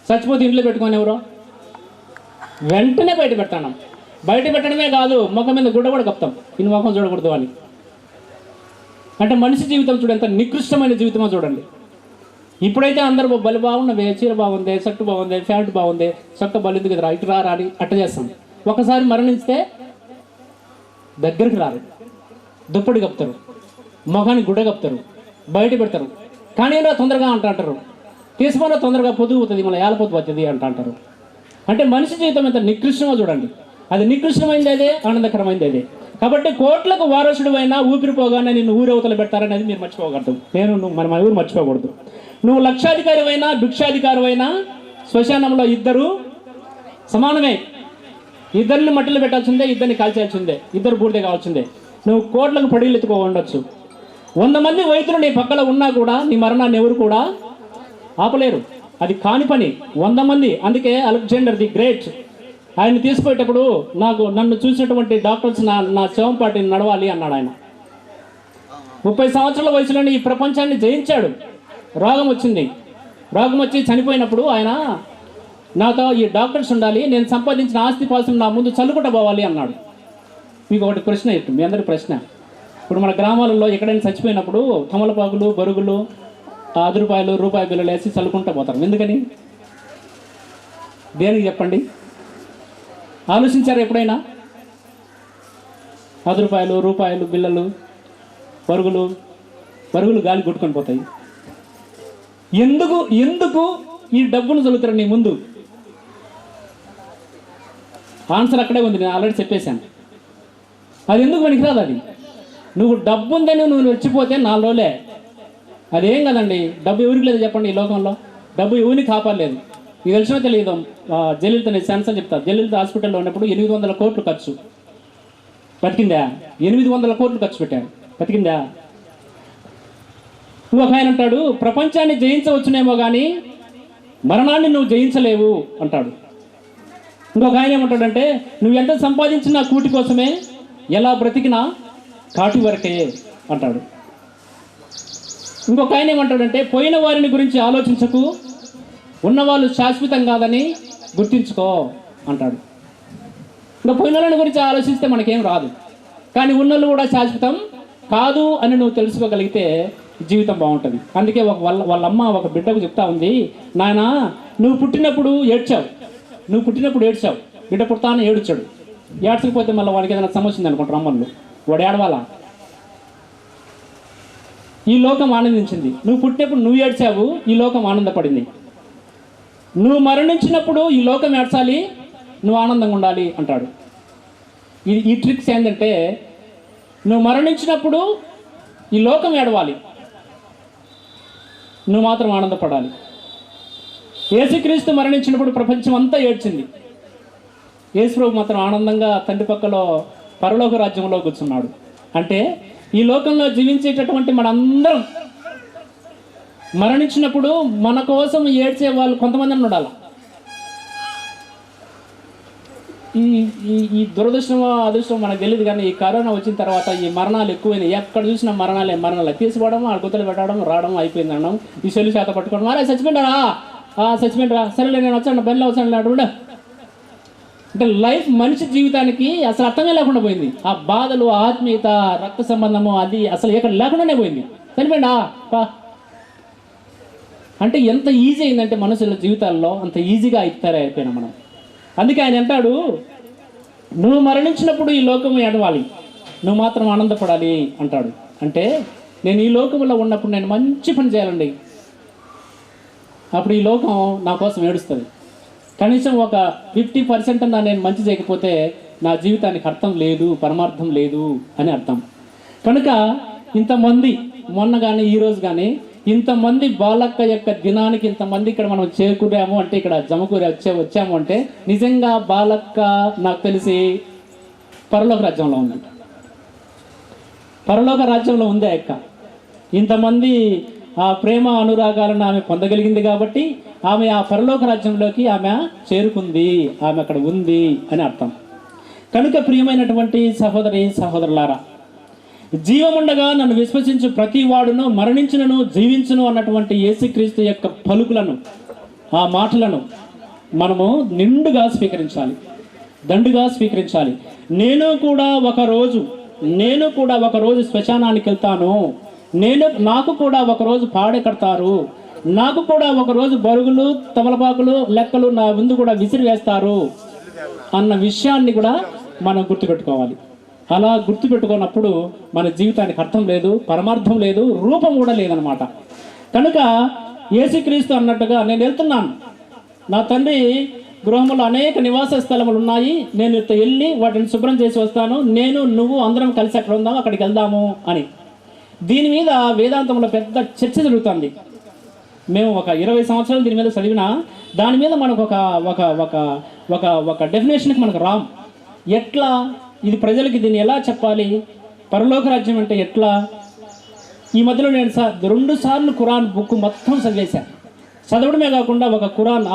చచ్చిపోతే ఇంట్లో పెట్టుకొని ఎవరో వెంటనే బయట పెడతాను. బయట పెట్టడమే కాదు, ముఖం మీద గుడ్డ కూడా కప్తాం, ఇన్ని ముఖం చూడకూడదు అని. అంటే మనిషి జీవితం చూడండి, ఎంత నికృష్టమైన జీవితమో చూడండి. ఇప్పుడైతే అందరూ బలి బాగున్నవే, చీర బాగుంది, షర్టు బాగుంది, ప్యాంటు బాగుంది, చొక్క బలింది కదరా, ఇటు రాని అట్ట చేస్తాం. ఒకసారి మరణిస్తే దగ్గరికి రారు, దుప్పటి కప్తారు, మొఖానికి గుడ్డ కప్తారు, బయట పెడతారు. కానీ ఏదో తొందరగా అంటారు, తీసుకున్న తొందరగా పొదుగుతుంది, మళ్ళీ ఏలపోతు వచ్చింది అంటారు. అంటే మనిషి జీవితం ఎంత నికృష్టమో చూడండి. అది నికృష్టమైంది అదే, ఆనందకరమైంది అదే. కాబట్టి కోట్లకు వారసుడు అయినా ఊపిరిపోగానే నిన్ను ఊరవతలు పెడతారనేది మీరు మర్చిపోకూడదు. మన ఊరు మర్చిపోకూడదు. నువ్వు లక్షాధికారి అయినా భిక్షాధికారి అయినా శ్మశానంలో ఇద్దరు సమానమే. ఇద్దరిని మట్టిలో పెట్టాల్సిందే, ఇద్దరిని కాల్చాల్సిందే, ఇద్దరు బూడిదే కావాల్సిందే. నువ్వు కోట్లకు పడిలు ఎత్తుకో ఉండొచ్చు, 100 మంది వైద్యులు నీ పక్కన ఉన్నా కూడా నీ మరణాన్ని ఎవరు కూడా ఆపలేరు. అది కాని పని. 100 మంది. అందుకే అలెగ్జాండర్ ది గ్రేట్ ఆయన తీసుకుపోయేటప్పుడు నన్ను చూసినటువంటి డాక్టర్స్ నా శవంపాటిని నడవాలి అన్నాడు. ఆయన 30 సంవత్సరాల వయసులోనే ఈ ప్రపంచాన్ని జయించాడు. రోగం వచ్చింది, రోగం వచ్చి చనిపోయినప్పుడు ఆయన నాతో ఈ డాక్టర్స్ ఉండాలి, నేను సంపాదించిన ఆస్తి పాస్తులు నా ముందు చల్లుకుంటూ పోవాలి అన్నాడు. మీకు ఒకటి ప్రశ్న ఇట్టు, మీ అందరి ప్రశ్న. ఇప్పుడు మన గ్రామాలలో ఎక్కడైనా చచ్చిపోయినప్పుడు తమలపాకులు, బరుగులు, 10 రూపాయలు, రూపాయి బిల్లలు వేసి చల్లుకుంటూ పోతారు. ఎందుకని? దేనికి చెప్పండి? ఆలోచించారు ఎప్పుడైనా? 10 రూపాయలు, రూపాయలు బిల్లలు, బరుగులు గాలి కొట్టుకొని పోతాయి. ఎందుకు ఈ డబ్బును చల్లుతారు నీ ముందు? ఆన్సర్ అక్కడే ఉంది, నేను ఆల్రెడీ చెప్పేశాను. అది ఎందుకు పనికిరాదు. అది నువ్వు డబ్బు ఉందని నువ్వు వచ్చిపోతే 4 రోజులే. అదేం కదండి, డబ్బు ఎవరికి లేదు చెప్పండి ఈ లోకంలో? డబ్బు ఎవరిని కాపాడలేదు. మీకు తెలిసినా తెలియదు, జయలలిత సెన్స్ అని చెప్తారు. జయలలిత హాస్పిటల్లో ఉన్నప్పుడు 800 కోట్లు ఖర్చు, బతికిందా? 800 కోట్లు ఖర్చు పెట్టాడు, బతికిందా? ఇంకొక ఆయన అంటాడు, ప్రపంచాన్ని జయించవచ్చునేమో కానీ మరణాన్ని నువ్వు జయించలేవు అంటాడు. ఇంకొక ఆయన ఏమంటాడంటే, నువ్వు ఎంత సంపాదించినా కూటి కోసమే, ఎలా బ్రతికినా కాటి వరకే అంటాడు. ఇంకొక ఆయన ఏమంటాడంటే, పోయిన వారిని గురించి ఆలోచించకు, ఉన్నవాళ్ళు శాశ్వతం కాదని గుర్తించుకో అంటాడు. ఇంకా పోయిన వాళ్ళని గురించి ఆలోచిస్తే మనకేం రాదు, కానీ ఉన్నోళ్ళు కూడా శాశ్వతం కాదు అని నువ్వు తెలుసుకోగలిగితే జీవితం బాగుంటుంది. అందుకే వాళ్ళ అమ్మ ఒక బిడ్డకు చెప్తా ఉంది, నాయన నువ్వు పుట్టినప్పుడు ఏడ్చావు, బిడ్డ పుడతాను ఏడ్చాడు. ఏడ్చకపోతే మళ్ళీ వాడికి ఏదైనా సమస్య ఉంది అనుకుంటారు అమ్మలు, వాడు ఏడవాలా? ఈ లోకం ఆనందించింది. నువ్వు పుట్టినప్పుడు నువ్వు ఏడ్చావు, ఈ లోకం ఆనందపడింది. నువ్వు మరణించినప్పుడు ఈ లోకం ఏడ్చాలి, నువ్వు ఆనందంగా ఉండాలి అంటాడు. ఈ ట్రిక్స్ ఏంటంటే, నువ్వు మరణించినప్పుడు ఈ లోకం ఏడవాలి, నువ్వు మాత్రం ఆనందపడాలి. యేసుక్రీస్తు మరణించినప్పుడు ప్రపంచం అంతా ఏడ్చింది, యేసుప్రభు మాత్రం ఆనందంగా తండ్రి పక్కలో పరలోక రాజ్యంలో కూర్చున్నాడు. అంటే ఈ లోకంలో జీవించేటటువంటి మనందరం మరణించినప్పుడు మన కోసం ఏడ్చే వాళ్ళు కొంతమంది ఉండాలి. ఈ దురదృష్టమో అదృష్టం మనకు తెలియదు, కానీ ఈ కరోనా వచ్చిన తర్వాత ఈ మరణాలు ఎక్కువైనాయి. ఎక్కడ చూసినా మరణాలే తీసుకోవడం, ఆ గుత్తలు పెట్టడం, రావడం అయిపోయింది అన్నాం. ఈ సెల్లు చేత పట్టుకోవడం, అరే చచ్చిపోయిండరా, సరేలే నేను వచ్చాను, బండిలో వచ్చాను అడుగుడా. అంటే లైఫ్, మనిషి జీవితానికి అసలు అర్థమే లేకుండా పోయింది. ఆ బాధలు, ఆత్మీయత, రక్త సంబంధము అది అసలు ఎక్కడ లేకుండానే పోయింది. చనిపోయిందా పా అంటే ఎంత ఈజీ అయిందంటే మనుషుల జీవితాల్లో అంత ఈజీగా అయిపోయినా మనం. అందుకే ఆయన అంటాడు, నువ్వు మరణించినప్పుడు ఈ లోకము ఏడవాలి, నువ్వు మాత్రం ఆనందపడాలి అంటాడు. అంటే నేను ఈ లోకంలో ఉన్నప్పుడు నేను మంచి పని చేయాలండి, అప్పుడు ఈ లోకం నా కోసం ఏడుస్తుంది. కనీసం ఒక 50% అన్నా నేను మంచి చేయకపోతే నా జీవితానికి అర్థం లేదు, పరమార్థం లేదు అని అర్థం. కనుక ఇంతమంది మొన్న కానీ ఈరోజు కానీ ఇంతమంది బాలక్క యొక్క దినానికి ఇంతమంది ఇక్కడ మనం చేకూరాము అంటే, ఇక్కడ జమకూరి వచ్చాము అంటే నిజంగా బాలక్క నాకు తెలిసి పరలోక రాజ్యంలో ఉంది. పరలోక రాజ్యంలో ఉంది ఆ యొక్క. ఇంతమంది ఆ ప్రేమ అనురాగాలను ఆమె పొందగలిగింది కాబట్టి ఆమె ఆ పరలోక రాజ్యంలోకి ఆమె చేరుకుంది, ఆమె అక్కడ ఉంది అని అర్థం. కనుక ప్రియమైనటువంటి సహోదరి సహోదరులారా, జీవముండగా నన్ను విశ్వసించు ప్రతి వాడును మరణించును జీవించును అన్నటువంటి యేసుక్రీస్తు యొక్క పలుకులను, ఆ మాటలను మనము నిండుగా స్వీకరించాలి, దండుగా స్వీకరించాలి. నేను కూడా ఒకరోజు శ్మశానానికి వెళ్తాను, నాకు కూడా ఒకరోజు పాడె కడతారు, నాకు కూడా ఒకరోజు బరుగులు తమలపాకులు లెక్కలు నా ముందు కూడా విసిరివేస్తారు అన్న విషయాన్ని కూడా మనం గుర్తుపెట్టుకోవాలి. అలా గుర్తుపెట్టుకున్నప్పుడు మన జీవితానికి అర్థం లేదు, పరమార్థం లేదు, రూపం కూడా లేదనమాట. కనుక యేసుక్రీస్తు అన్నట్టుగా నేను వెళ్తున్నాను, నా తండ్రి గృహంలో అనేక నివాస స్థలములు ఉన్నాయి, నేను వెళ్ళి వాటిని శుభ్రం చేసి వస్తాను, నువ్వు అందరం కలిసి అక్కడ ఉందాము, అక్కడికి వెళ్దాము అని. దీని మీద వేదాంతంలో పెద్ద చర్చ జరుగుతుంది. మేము ఒక 20 సంవత్సరాలు దీని మీద చదివినా దాని మీద మనకు ఒక డెఫినేషన్కి మనకు రామ్. ఎట్లా ఇది ప్రజలకి దీన్ని ఎలా చెప్పాలి, పరలోక రాజ్యం అంటే ఎట్లా? ఈ మధ్యలో నేను 2 సార్లు ఖురాన్ బుక్ మొత్తం చదివేశాను. చదవడమే కాకుండా ఒక ఖురాన్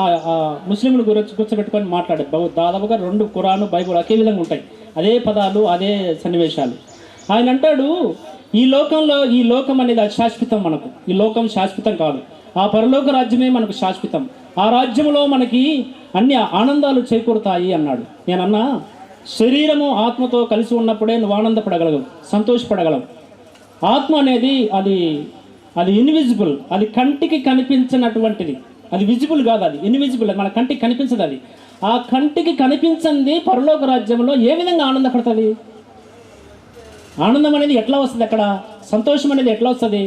ముస్లింల గురించి కూర్చోబెట్టుకొని మాట్లాడే దాదాపుగా 2 ఖురాను బైబుల్ ఒకే విధంగా ఉంటాయి, అదే పదాలు అదే సన్నివేశాలు. ఆయన అంటాడు, ఈ లోకం అనేది అది శాశ్వతం, మనకు ఈ లోకం శాశ్వతం కాదు, ఆ పరలోక రాజ్యమే మనకు శాశ్వతం, ఆ రాజ్యంలో మనకి అన్ని ఆనందాలు చేకూరుతాయి అన్నాడు. నేనన్నా, శరీరము ఆత్మతో కలిసి ఉన్నప్పుడే నువ్వు ఆనందపడగలవు, సంతోషపడగలవు. ఆత్మ అనేది అది ఇన్విజిబుల్, అది కంటికి కనిపించినటువంటిది, అది విజిబుల్ కాదు, అది ఇన్విజిబుల్, మన కంటికి కనిపించదు. అది ఆ కంటికి కనిపించింది పరలోక రాజ్యంలో ఏ విధంగా ఆనందపడుతుంది? ఆనందం అనేది ఎట్లా వస్తుంది? అక్కడ సంతోషం అనేది ఎట్లా వస్తుంది?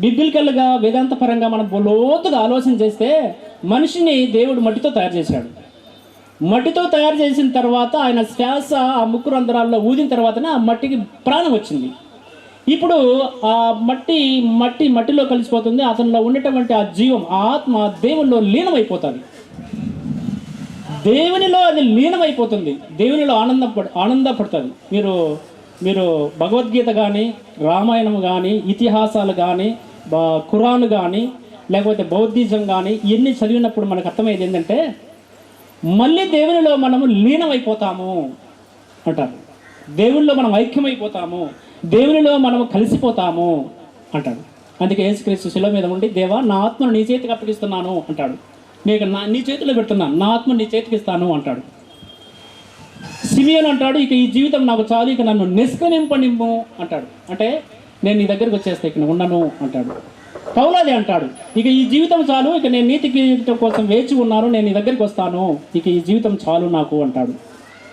బిబ్లికల్గా వేదాంతపరంగా మనం లోతుగా ఆలోచన చేస్తే మనిషిని దేవుడు మట్టితో తయారు చేశాడు. మట్టితో తయారు చేసిన తర్వాత ఆయన శ్వాస ఆ ముక్కు రంధ్రాల్లో ఊదిన తర్వాతనే ఆ మట్టికి ప్రాణం వచ్చింది. ఇప్పుడు ఆ మట్టిలో కలిసిపోతుంది, అతనిలో ఉన్నటువంటి ఆ జీవం, ఆ ఆత్మ దేవునిలో లీనమైపోతుంది, దేవునిలో అది లీనమైపోతుంది, దేవునిలో ఆనందపడుతుంది. మీరు భగవద్గీత కానీ, రామాయణం కానీ, ఇతిహాసాలు కానీ, ఖురాన్ కానీ, లేకపోతే బౌద్ధిజం కానీ ఇవన్నీ చదివినప్పుడు మనకు అర్థమయ్యేది ఏంటంటే మళ్ళీ దేవునిలో మనము లీనమైపోతాము అంటారు, దేవునిలో మనం ఐక్యమైపోతాము, దేవునిలో మనము కలిసిపోతాము అంటాడు. అందుకే యేసుక్రీస్తు శిలువ మీద ఉండి, దేవా నా ఆత్మను నీ చేతికి అప్పగిస్తున్నాను అంటాడు. నీ చేతిలో పెడుతున్నాను, నా ఆత్మ నీ చేతికి ఇస్తాను అంటాడు. సిమియోను అంటాడు, ఇక ఈ జీవితం నాకు చాలు, ఇక నన్ను నిష్క్రమింపనిమ్ము అంటాడు. అంటే నేను నీ దగ్గరికి వచ్చేస్తే ఇక ఉండను అంటాడు. పౌలాది అంటాడు, ఇక ఈ జీవితం చాలు, ఇక నేను నీతి కిరీటం కోసం వేచి ఉన్నాను, నేను నీ దగ్గరికి వస్తాను, ఇక ఈ జీవితం చాలు నాకు అంటాడు.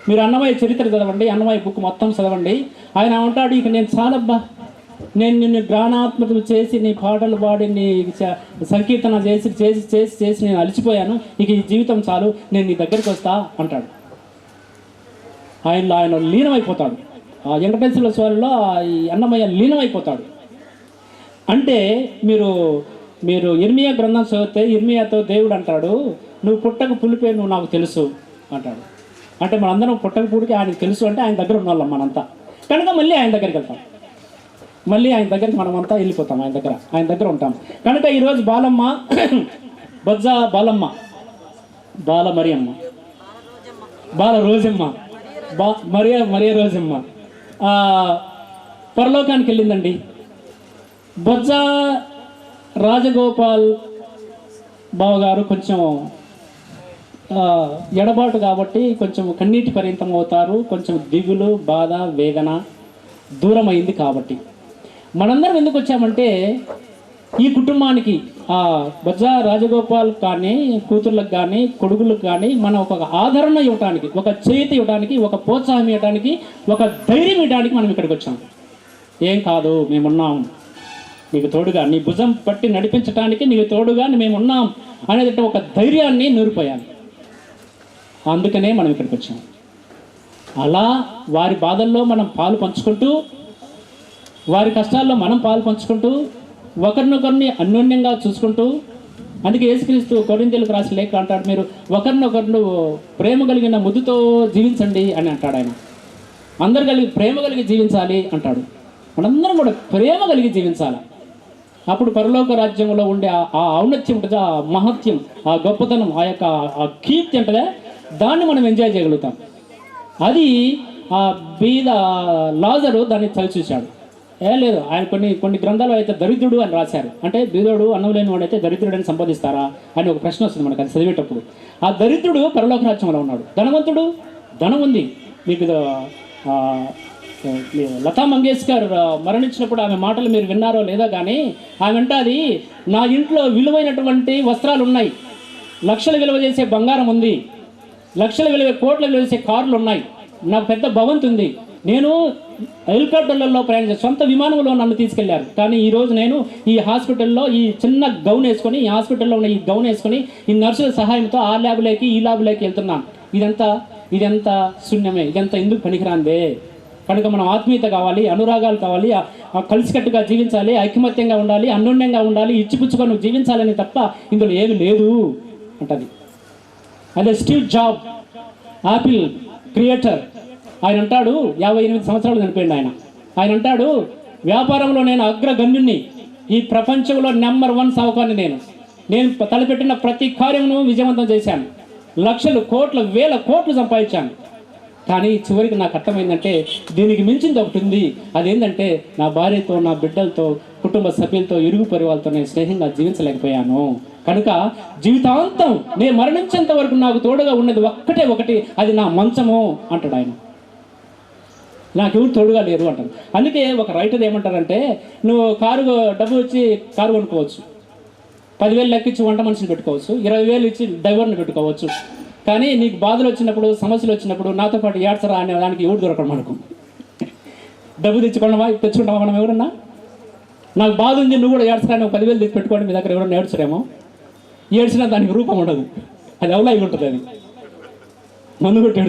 మీరు అన్నమయ్య చరిత్ర చదవండి, అన్నమయ్య బుక్ మొత్తం చదవండి. ఆయన అంటాడు, ఇక నేను చాలబ్బా, నేను నిన్ను గానాత్మకలు చేసి, నీ పాటలు పాడి, నీ సంకీర్తన చేసి నేను అలసిపోయాను, ఇక ఈ జీవితం చాలు, నేను నీ దగ్గరికి వస్తా అంటాడు. ఆయన లీనమైపోతాడు. ఆ వెంకటేశ్వర స్వామిలో ఈ అన్నమయ్య లీనమైపోతాడు. అంటే మీరు ఇర్మియా గ్రంథం చదివితే ఇర్మియాతో దేవుడు అంటాడు, నువ్వు పుట్టక పులిపే నువ్వు నాకు తెలుసు అంటాడు. అంటే మనందరం పుట్టక పుడికి ఆయనకు తెలుసు అంటే ఆయన దగ్గర ఉన్న వాళ్ళం మనంతా. కనుక మళ్ళీ ఆయన దగ్గరికి వెళ్తాం, మళ్ళీ ఆయన దగ్గరికి మనమంతా వెళ్ళిపోతాం, ఆయన దగ్గర ఉంటాం. కనుక ఈరోజు బాలమ్మ, బొజ్జా బాలమ్మ, బాల మరియమ్మ, బాల రోజమ్మ, మరియ రోజమ్మ పరలోకానికి వెళ్ళిందండి. బొజ్జా రాజగోపాల్ బావగారు కొంచెం ఎడబాటు కాబట్టి కొంచెం కన్నీటి పరిమితం అవుతారు, కొంచెం దిగులు, బాధ, వేదన దూరం అయింది. కాబట్టి మనందరం ఎందుకు వచ్చామంటే ఈ కుటుంబానికి బొజ్జా రాజగోపాల్ కానీ, కూతుర్లకు కానీ, కొడుకులకు కానీ మనం ఒక ఆదరణ ఇవ్వడానికి, ఒక చేతి ఇవ్వడానికి, ఒక ప్రోత్సాహం ఇవ్వడానికి, ఒక ధైర్యం ఇవ్వడానికి మనం ఇక్కడికి వచ్చాం. ఏం కాదు, మేమున్నాం, నీకు తోడుగా, నీ భుజం పట్టి నడిపించడానికి నీకు తోడుగా మేము ఉన్నాం అనేది ఒక ధైర్యాన్ని నూరిపోయాలి. అందుకనే మనం ఇక్కడికి వచ్చాం. అలా వారి బాధల్లో మనం పాలు పంచుకుంటూ, వారి కష్టాల్లో మనం పాలు పంచుకుంటూ, ఒకరినొకరిని అన్యోన్యంగా చూసుకుంటూ, అందుకే యేసుక్రీస్తు కొరింథీయులకు రాసిన లేఖ అంటాడు, మీరు ఒకరినొకరు ప్రేమ కలిగిన ముద్దుతో జీవించండి అని అంటాడు ఆయన. అందరు కలిగి ప్రేమ కలిగి జీవించాలి అంటాడు. మనందరం కూడా ప్రేమ కలిగి జీవించాలి. అప్పుడు పరలోక రాజ్యంలో ఉండే ఆ ఔన్నత్యం ఉంటుంది, ఆ మహత్యం, ఆ గొప్పతనం, ఆ యొక్క ఆ కీర్తి ఉంటుందా, దాన్ని మనం ఎంజాయ్ చేయగలుగుతాం. అది ఆ బీద లాజరు దాన్ని చవి చూశాడు. లేదు, ఆయన కొన్ని గ్రంథాలు అయితే దరిద్రుడు అని రాశారు. అంటే బీదోడు అన్నం లేని వాడు అయితే దరిద్రుడని సంబోధిస్తారా అని ఒక ప్రశ్న వస్తుంది మనకు అది చదివేటప్పుడు. ఆ దరిద్రుడు పరలోక రాజ్యంలో ఉన్నాడు. ధనవంతుడు ధనం ఉంది. మీకు లతా మంగేష్కర్ మరణించినప్పుడు ఆమె మాటలు మీరు విన్నారో లేదో కానీ ఆమె అంటాది, నా ఇంట్లో విలువైనటువంటి వస్త్రాలు ఉన్నాయి, లక్షల విలువ చేసే బంగారం ఉంది, లక్షల విలువ కోట్ల విలువ చేసే కార్లు ఉన్నాయి, నాకు పెద్ద భవంతి ఉంది, నేను హెలికాప్టర్లలో ప్రయాణించాను, సొంత విమానంలో నన్ను తీసుకెళ్లారు, కానీ ఈరోజు నేను ఈ హాస్పిటల్లో ఈ చిన్న గౌన్ వేసుకొని, ఈ హాస్పిటల్లో ఉన్న ఈ గౌన్ వేసుకొని ఈ నర్సుల సహాయంతో ఆ ల్యాబ్లోకి ఈ ల్యాబ్లోకి వెళ్తున్నాను. ఇదంతా శూన్యమే, ఇదంతా ఎందుకు పనికిరాందే. కనుక మనం ఆత్మీయత కావాలి, అనురాగాలు కావాలి, కలిసికట్టుగా జీవించాలి, ఐకమత్యంగా ఉండాలి, అన్యోన్యంగా ఉండాలి, ఇచ్చిపుచ్చుకొని జీవించాలని తప్ప ఇందులో ఏమి లేదు అంటది. అదే స్టీవ్ జాబ్, యాపిల్ క్రియేటర్, ఆయన అంటాడు, 58 సంవత్సరాలు చనిపోయింది ఆయన. ఆయన అంటాడు, వ్యాపారంలో నేను అగ్రగణ్యుణ్ణి, ఈ ప్రపంచంలో నెంబర్ 1 సావుకాన్ని నేను తలపెట్టిన ప్రతి కార్యమును విజయవంతం చేశాను, లక్షలు కోట్ల వేల కోట్లు సంపాదించాను. కానీ చివరికి నాకు అర్థమైందంటే దీనికి మించింది ఒకటి ఉంది. అదేంటంటే నా భార్యతో, నా బిడ్డలతో, కుటుంబ సభ్యులతో, ఇరుగు పరివాళ్ళతో నేను స్నేహంగా జీవించలేకపోయాను. కనుక జీవితాంతం నేను మరణించేంత వరకు నాకు తోడుగా ఉన్నది ఒకటి, అది నా మంచము అంటాడు ఆయన. నాకెవరు తోడుగా లేరు అంటారు. అందుకే ఒక రైటర్ ఏమంటారంటే, నువ్వు డబ్బు వచ్చి కారు కొనుక్కోవచ్చు, 10,000 లెక్కించి వంట మనిషిని పెట్టుకోవచ్చు, 20,000 ఇచ్చి డ్రైవర్ని పెట్టుకోవచ్చు, కానీ నీకు బాధలు వచ్చినప్పుడు, సమస్యలు వచ్చినప్పుడు నాతో పాటు ఏడ్చరా అనే దానికి ఎవడు దొరకడం మనకు. డబ్బు తెచ్చుకుంటావా మనం ఎవరన్నా? నాకు బాధ ఉంది, నువ్వు కూడా ఏడ్చరా, నువ్వు 10,000 తెచ్చి పెట్టుకోండి, మీ దగ్గర ఎవరన్నా ఏడ్చరేమో. ఏడ్చినా దానికి రూపం ఉండదు, అది అవలాగి ఉంటుంది, అది మందు కొట్టి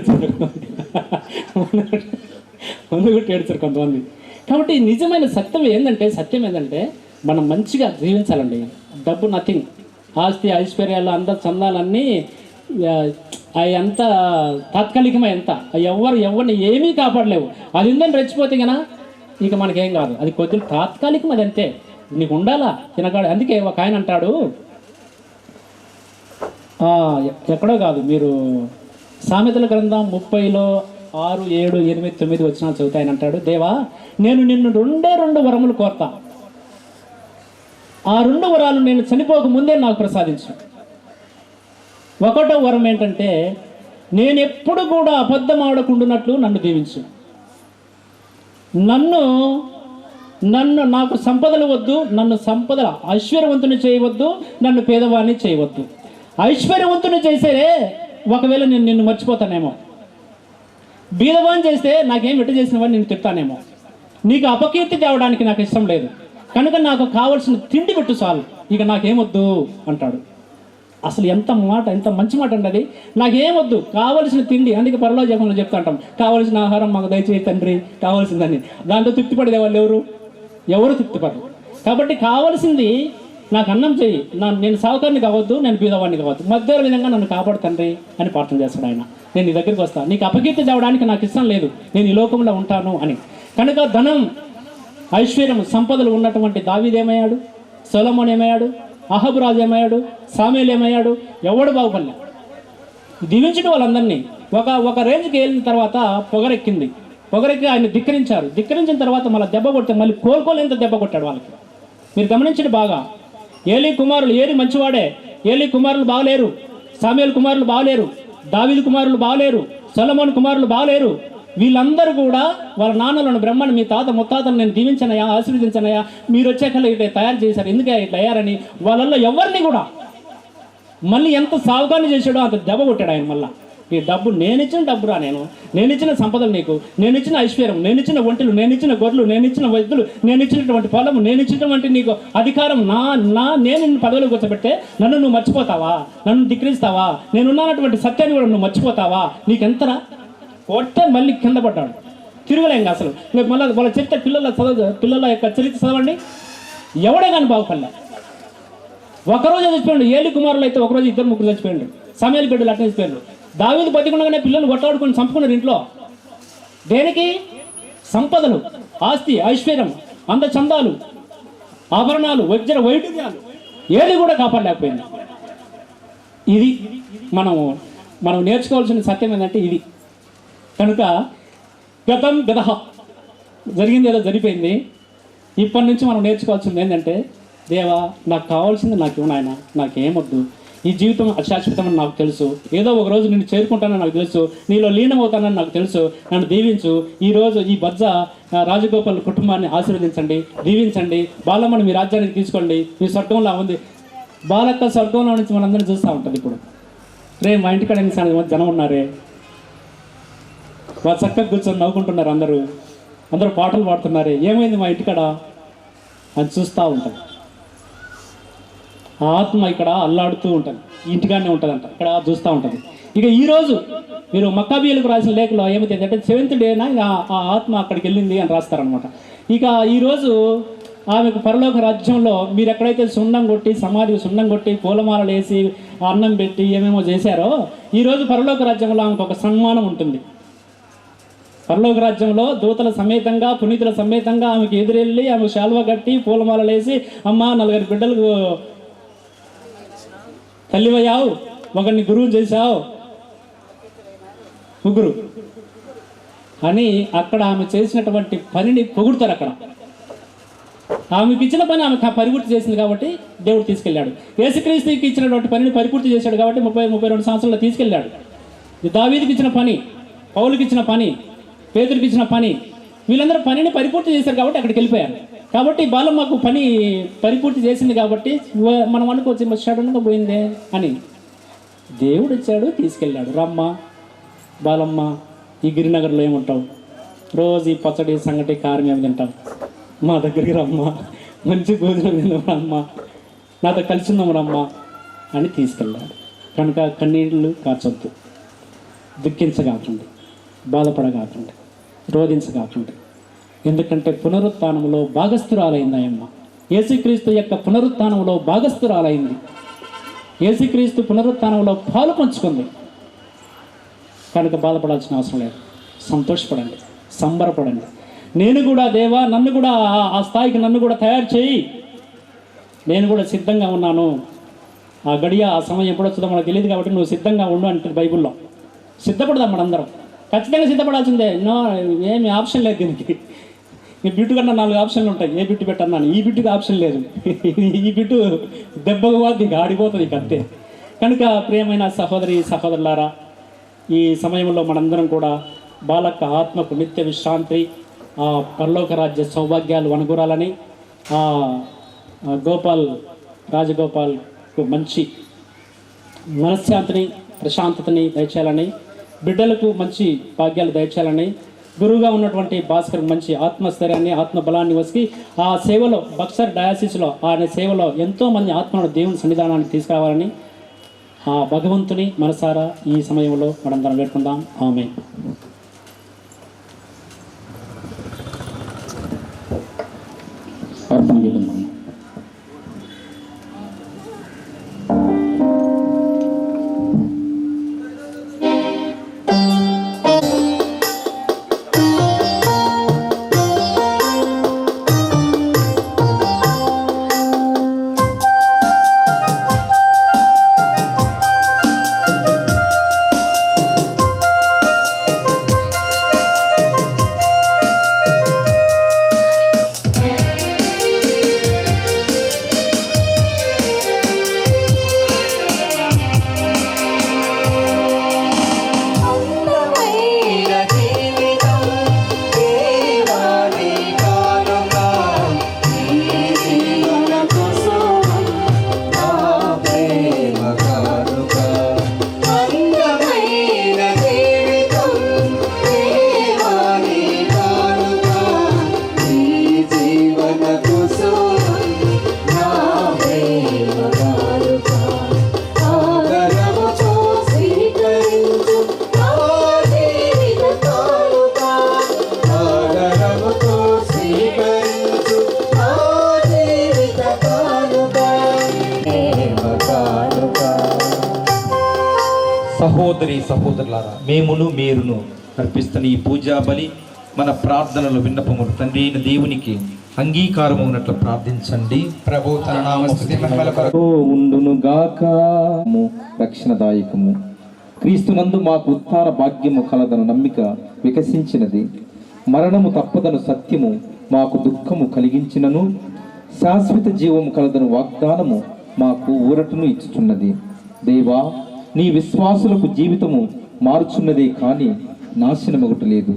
ఏడ్చారు కొంతమంది. కాబట్టి నిజమైన సత్యం ఏంటంటే మనం మంచిగా జీవించాలండి. డబ్బు నథింగ్, ఆస్తి ఐశ్వర్యాలు అందరు చందాలన్నీ అవి అంతా తాత్కాలికమే, ఎవరిని ఏమీ కాపాడలేవు. అది ఉందని రెచ్చిపోతే కన్నా ఇక మనకేం కాదు, అది కొద్దిగా తాత్కాలికం, అది అంతే, నీకు ఉండాలా తినగాడు. అందుకే ఒక ఆయన అంటాడు, ఎక్కడో కాదు, మీరు సామెతల గ్రంథం 30లో 6, 7, 8, 9 వచనాలు చదువుతాయని అంటాడు, దేవా నేను నిన్ను 2 వరములు కోరుతా, ఆ 2 వరాలు నేను చనిపోక ముందే నాకు ప్రసాదించు. 1వ వరం ఏంటంటే, నేను ఎప్పుడు కూడా అబద్ధం ఆడకుండానట్లు నన్ను దీవించు. నాకు సంపదలు వద్దు, నన్ను ఐశ్వర్యవంతుని చేయవద్దు, నన్ను పేదవాడిని చేయవద్దు. ఐశ్వర్యవంతుని చేసే ఒకవేళ నేను నిన్ను మర్చిపోతానేమో, బీదవాణి చేస్తే నాకేం ఎట్టు చేసిన వాడిని నేను తిడతానేమో, నీకు అపకీర్తి తేవడానికి నాకు ఇష్టం లేదు, కనుక నాకు కావలసిన తిండి పెట్టు చాలు, ఇక నాకేమొద్దు అంటాడు. అసలు ఎంత మంచి మాట అండి అది. నాకేమొద్దు, కావలసిన తిండి. అందుకే పరలోకంలో చెప్తా అంటాం, కావలసిన ఆహారం మాకు దయచేయి తండ్రి, కావాల్సిందని. దాంతో తృప్తిపడేదే వాళ్ళు ఎవరు తృప్తిపడరు. కాబట్టి కావాల్సింది నాకు అన్నం చెయ్యి, నేను సావుకారిని కావద్దు, నేను బీదవాడిని కావద్దు, మధ్య విధంగా నన్ను కాపాడు తండ్రి అని ప్రార్థన చేస్తాడు ఆయన. నేను నీ దగ్గరికి వస్తాను, నీకు అపకీర్తి తేవడానికి నాకు ఇష్టం లేదు, నేను ఈ లోకంలో ఉంటాను అని. కనుక ధనం, ఐశ్వర్యం, సంపదలు ఉన్నటువంటి దావీదు ఏమయ్యాడు, సొలొమోను ఏమయ్యాడు, అహబు రాజు ఏమయ్యాడు, సామూయేలు ఏమయ్యాడు, ఎవడు బాగుపడలే. దీవించిన వాళ్ళందరినీ ఒక రేంజ్కి వెళ్ళిన తర్వాత పొగరెక్కి ఆయన ధిక్కరించిన తర్వాత మళ్ళీ దెబ్బ కొడితే మళ్ళీ కోలుకోలేంత దెబ్బ కొట్టాడు వాళ్ళకి. మీరు గమనించండి బాగా. ఏలి మంచివాడే, ఏలి కుమారులు బాగలేరు, సామూయేలు కుమారులు బాగలేరు, దావీదు కుమారులు బాగలేరు, సొలొమోను కుమారులు బాగలేరు. వీళ్ళందరూ కూడా వాళ్ళ నాన్నలను బ్రహ్మను, మీ తాత ముత్తాతను నేను దీవించనయా, ఆశీర్వదించనయా, మీరు వచ్చాక ఇట్లా తయారు చేశారు, ఎందుకే ఇట్లా అయ్యారని వాళ్ళల్లో ఎవరిని కూడా మళ్ళీ ఎంత సావుకాన్ని చేశాడో అంత దెబ్బ కొట్టాడు ఆయన. మళ్ళీ ఈ డబ్బు నేనిచ్చిన డబ్బురా, నేనిచ్చిన సంపదలు నీకు, నేనిచ్చిన ఐశ్వర్యం, నేనిచ్చిన ఒంటెలు, నేనిచ్చిన గొర్రెలు, నేనిచ్చిన వైద్యులు, నేనిచ్చినటువంటి పొలము, నేనిచ్చినటువంటి నీకు అధికారం, నేను నిన్ను పదవిలో కూర్చోబెట్టే నన్ను నువ్వు మర్చిపోతావా? నన్ను ధిక్కరిస్తావా? నేనున్నటువంటి సత్యాన్ని కూడా నువ్వు మర్చిపోతావా? నీకెంతరా? కొట్టే మళ్ళీ కింద పడ్డాడు, తిరగలేం అసలు. మళ్ళీ వాళ్ళ చరిత్ర పిల్లల యొక్క చరిత్ర చదవండి, ఎవడే కానీ బాగుపడలే. ఒకరోజు చచ్చిపోయాడు. 7 కుమారులు అయితే ఒకరోజు 2-3 చచ్చిపోయాడు. సమయాలు బిడ్డలు అట్లా చచ్చిపోయాడు. దావీదు బతికుండగానే పిల్లలు కొట్టాడుకొని చంపుకున్నారు ఇంట్లో. దేనికి? సంపదలు, ఆస్తి, ఐశ్వర్యం, అందచందాలు, ఆభరణాలు, వజ్ర వైఢూర్యాలు ఏది కూడా కాపాడలేకపోయింది. ఇది మనం నేర్చుకోవాల్సిన సత్యం ఏంటంటే ఇది. కనుక గతం గదహ, జరిగింది ఏదో జరిగిపోయింది. ఇప్పటి నుంచి మనం నేర్చుకోవాల్సింది ఏంటంటే, దేవా నాకు కావాల్సింది నాకు ఇవ్వు నాయన, నాకేమొద్దు, ఈ జీవితం అశాశ్వతమని నాకు తెలుసు, ఏదో ఒక రోజు నిన్ను చేరుకుంటానని నాకు తెలుసు, నీలో లీనమవుతానని నాకు తెలుసు, నన్ను దీవించు. ఈరోజు ఈ బజ్జ రాజగోపాల్ కుటుంబాన్ని ఆశీర్వదించండి, దీవించండి. బాలమ్మని మీ రాజ్యానికి తీసుకోండి, మీ స్వర్గంలో ఉంది. బాలక్క స్వర్గంలో నుంచి మనందరినీ చూస్తూ ఉంటుంది. ఇప్పుడు మా ఇంటికాడ ఎన్ని జనం ఉన్నారే, వాళ్ళు చక్కగా కూర్చొని నవ్వుకుంటున్నారు, అందరూ పాటలు పాడుతున్నారే, ఏమైంది మా ఇంటికాడ అని చూస్తూ ఉంటాం. ఆత్మ ఇక్కడ అల్లాడుతూ ఉంటుంది, ఇంటికాడనే ఉంటుందంట, ఇక్కడ చూస్తూ ఉంటుంది. ఇక ఈరోజు మీరు మక్కాబీయులకు రాసిన లేఖలో ఏమైతే అంటే 7th డేనా ఆ ఆత్మ అక్కడికి వెళ్ళింది అని రాస్తారనమాట. ఇక ఈరోజు ఆమెకు పరలోక రాజ్యంలో మీరు ఎక్కడైతే సున్నం కొట్టి, సమాధికి సున్నం కొట్టి, పూలమాలలు వేసి, అన్నం పెట్టి ఏమేమో చేశారో, ఈరోజు పరలోక రాజ్యంలో ఆమెకు ఒక సన్మానం ఉంటుంది. పరలోక రాజ్యంలో దూతల సమేతంగా, పునీతుల సమేతంగా ఆమెకు ఎదురెళ్ళి, ఆమెకు శాల్వా కట్టి, పూలమాలలు వేసి, అమ్మ 4 బిడ్డలకు తల్లివయ్యావు, ఒకరిని గురువు చేశావు, 3 అని అక్కడ ఆమె చేసినటువంటి పనిని పొగుడుతారు. అక్కడ ఆమెకి ఇచ్చిన పని ఆమె పరిపూర్తి చేసింది కాబట్టి దేవుడు తీసుకెళ్ళాడు. యేసుక్రీస్తుకి ఇచ్చినటువంటి పనిని పరిపూర్తి చేశాడు కాబట్టి 32 సంవత్సరాలు తీసుకెళ్ళాడు. దావీదుకి ఇచ్చిన పని, పౌలుకి ఇచ్చిన పని, పేతురికి ఇచ్చిన పని, వీళ్ళందరూ పనిని పరిపూర్తి చేశారు కాబట్టి అక్కడికి వెళ్ళిపోయారు. కాబట్టి బాలమ్మకు పని పరిపూర్తి చేసింది కాబట్టి మనం అనుకోవచ్చు సడన్గా పోయిందే అని. దేవుడు ఇచ్చాడు, తీసుకెళ్ళాడు. రమ్మ బాలమ్మ, ఈ గిరినగర్లో ఏముంటావు, రోజు ఈ పచ్చడి, సంగటి, కారం ఏమి తింటాం, మా దగ్గరికి రమ్మ, మంచి భోజనం తిందాం రమ్మ, నాతో కలిసి ఉందాం రమ్మ అని తీసుకెళ్ళాడు. కనుక కన్నీళ్ళు కార్చొద్దు, దుఃఖించగాకండి, బాధపడగాకండి, రోధించగాకండి. ఎందుకంటే పునరుత్థానంలో భాగస్థురాలైంది ఆయమ్మ. యేసుక్రీస్తు యొక్క పునరుత్థానంలో భాగస్థురాలైంది. యేసుక్రీస్తు పునరుత్థానంలో పాలు పంచుకుంది. కనుక బాధపడాల్సిన అవసరం లేదు, సంతోషపడండి, సంబరపడండి. నేను కూడా దేవా, నన్ను కూడా ఆ స్థాయికి నన్ను కూడా తయారు చేయి, నేను కూడా సిద్ధంగా ఉన్నాను. ఆ గడియ, ఆ సమయం ఎప్పుడు వస్తుందో మనకు తెలియదు కాబట్టి నువ్వు సిద్ధంగా ఉండు అంటే బైబిల్లో. సిద్ధపడదాం మనందరం, ఖచ్చితంగా సిద్ధపడాల్సిందే. ఏమి ఆప్షన్ లేదు దీనికి. ఈ బిట్టు కన్నా 4 ఆప్షన్లు ఉంటాయి. ఏ బిట్టు పెట్టన్నాను, ఈ బిట్టుకి ఆప్షన్ లేదు. ఈ బిట్టు దెబ్బకు పోద్ది, ఆడిపోతుంది ఇక అంతే. కనుక ప్రియమైన సహోదరి సహోదరులారా, ఈ సమయంలో మనందరం కూడా బాలక్క ఆత్మకు నిత్య విశ్రాంతి, ఆ పరలోక రాజ్య సౌభాగ్యాలు అనుగురాలని, ఆ రాజగోపాల్కు మంచి మనశ్శాంతిని, ప్రశాంతతని దయచేయాలని, బిడ్డలకు మంచి భాగ్యాలు దయచేయాలని, గురువుగా ఉన్నటువంటి భాస్కర్ మంచి ఆత్మస్థైర్యాన్ని, ఆత్మబలాన్ని వసికి ఆ సేవలో, బక్సర్ డయాసిస్లో ఆయన సేవలో ఎంతోమంది ఆత్మను దేవుని సన్నిధానానికి తీసుకురావాలని ఆ భగవంతుని మనసారా ఈ సమయంలో మనందరం వేడుకుందాం. ఆమేన్. అర్పణ గీతం. సహోదరి సహోదరులారా, మేమును మీరును అర్పిస్తున్న ఈ పూజా బలి మన ప్రార్థనలు విన్నపములు తండ్రి అయిన దేవునికి అంగీకారమున్నట్లు ప్రార్థించండి. ప్రభు తన నామస్తుతి మహిమల కొరకు ఉండును గాక. రక్షణదాయకము క్రీస్తునందు మాకు ఉత్థాన భాగ్యము కలదను నమ్మిక వికసించినది. మరణము తప్పదను సత్యము మాకు దుఃఖము కలిగించినను, శాశ్వత జీవము కలదను వాగ్దానము మాకు ఊరటను ఇచ్చుచున్నది. దేవా, నీ విశ్వాసులకు జీవితము మారుచున్నదే కానీ నాశనమొకటి లేదు.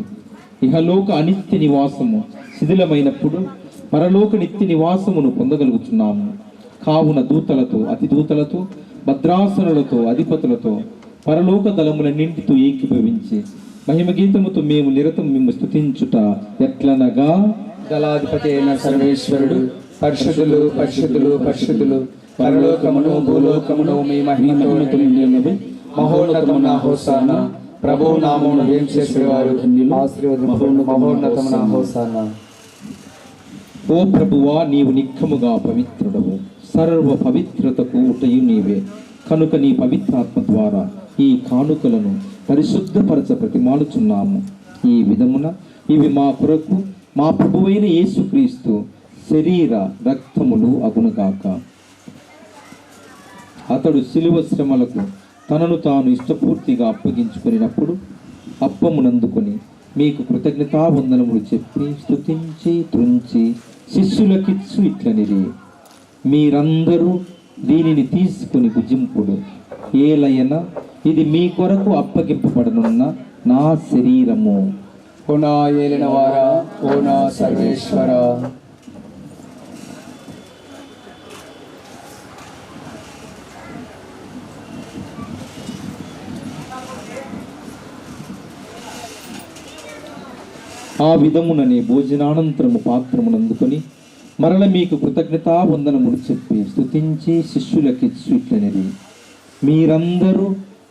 ఇహలోక అనిత్య నివాసము శిథిలమైనప్పుడు పరలోక నిత్య నివాసమును పొందగలుగుతున్నాము. కావున దూతలతో, అతిదూతలతో, భద్రాసనులతో, అధిపతులతో, పరలోక దళములన్నింటితో ఏకీభవించి మహిమగీతముతో మేము నిరతం మేము స్తుతించుట ఎట్లనగా, దళాధిపతి అయిన సర్వేశ్వరుడు పరిశుద్ధులు పరిశుద్ధులు పరిశుద్ధులు, పరలోకమును భూలోకమును మీ మహిమతో నిండినవి. మహోన్నతమున హోసానా, ప్రభు నామమున వేంచేసేవారు మహోన్నతమున హోసానా. ఓ ప్రభువా, నీవు నిక్కముగా పవిత్రుడవు, సర్వ పవిత్రతకు ఊటయు నీవే. కనుక నీ పవిత్రాత్మ ద్వారా ఈ కానుకలను పరిశుద్ధపరచ ప్రతిమాలుచున్నాము. ఈ విధమున ఇవి మా కొరకు మా ప్రభువైన యేసుక్రీస్తు శరీర రక్తములు అగునుగాక. అతడు శిలువ శ్రమలకు తనను తాను ఇష్టపూర్తిగా అప్పగించుకున్నప్పుడు అప్పమునందుకొని మీకు కృతజ్ఞతావందనములు చెప్పి స్తుతించి త్రుంచి శిష్యులకిచ్చు ఇట్లనిది, మీరందరూ దీనిని తీసుకుని భుజింపుడు. ఏలయన ఇది మీ కొరకు అప్పగింపబడనున్న నా శరీరము. ఓ నా ఏలిన వారా, ఓ నా సర్వేశ్వర. ఆ విధముననే భోజనానంతరము పాత్రమునందుకొని మరల మీకు కృతజ్ఞతావందనములు చెప్పి స్తుతించి శిష్యులకిచ్చు ఇట్లనిది, మీరందరూ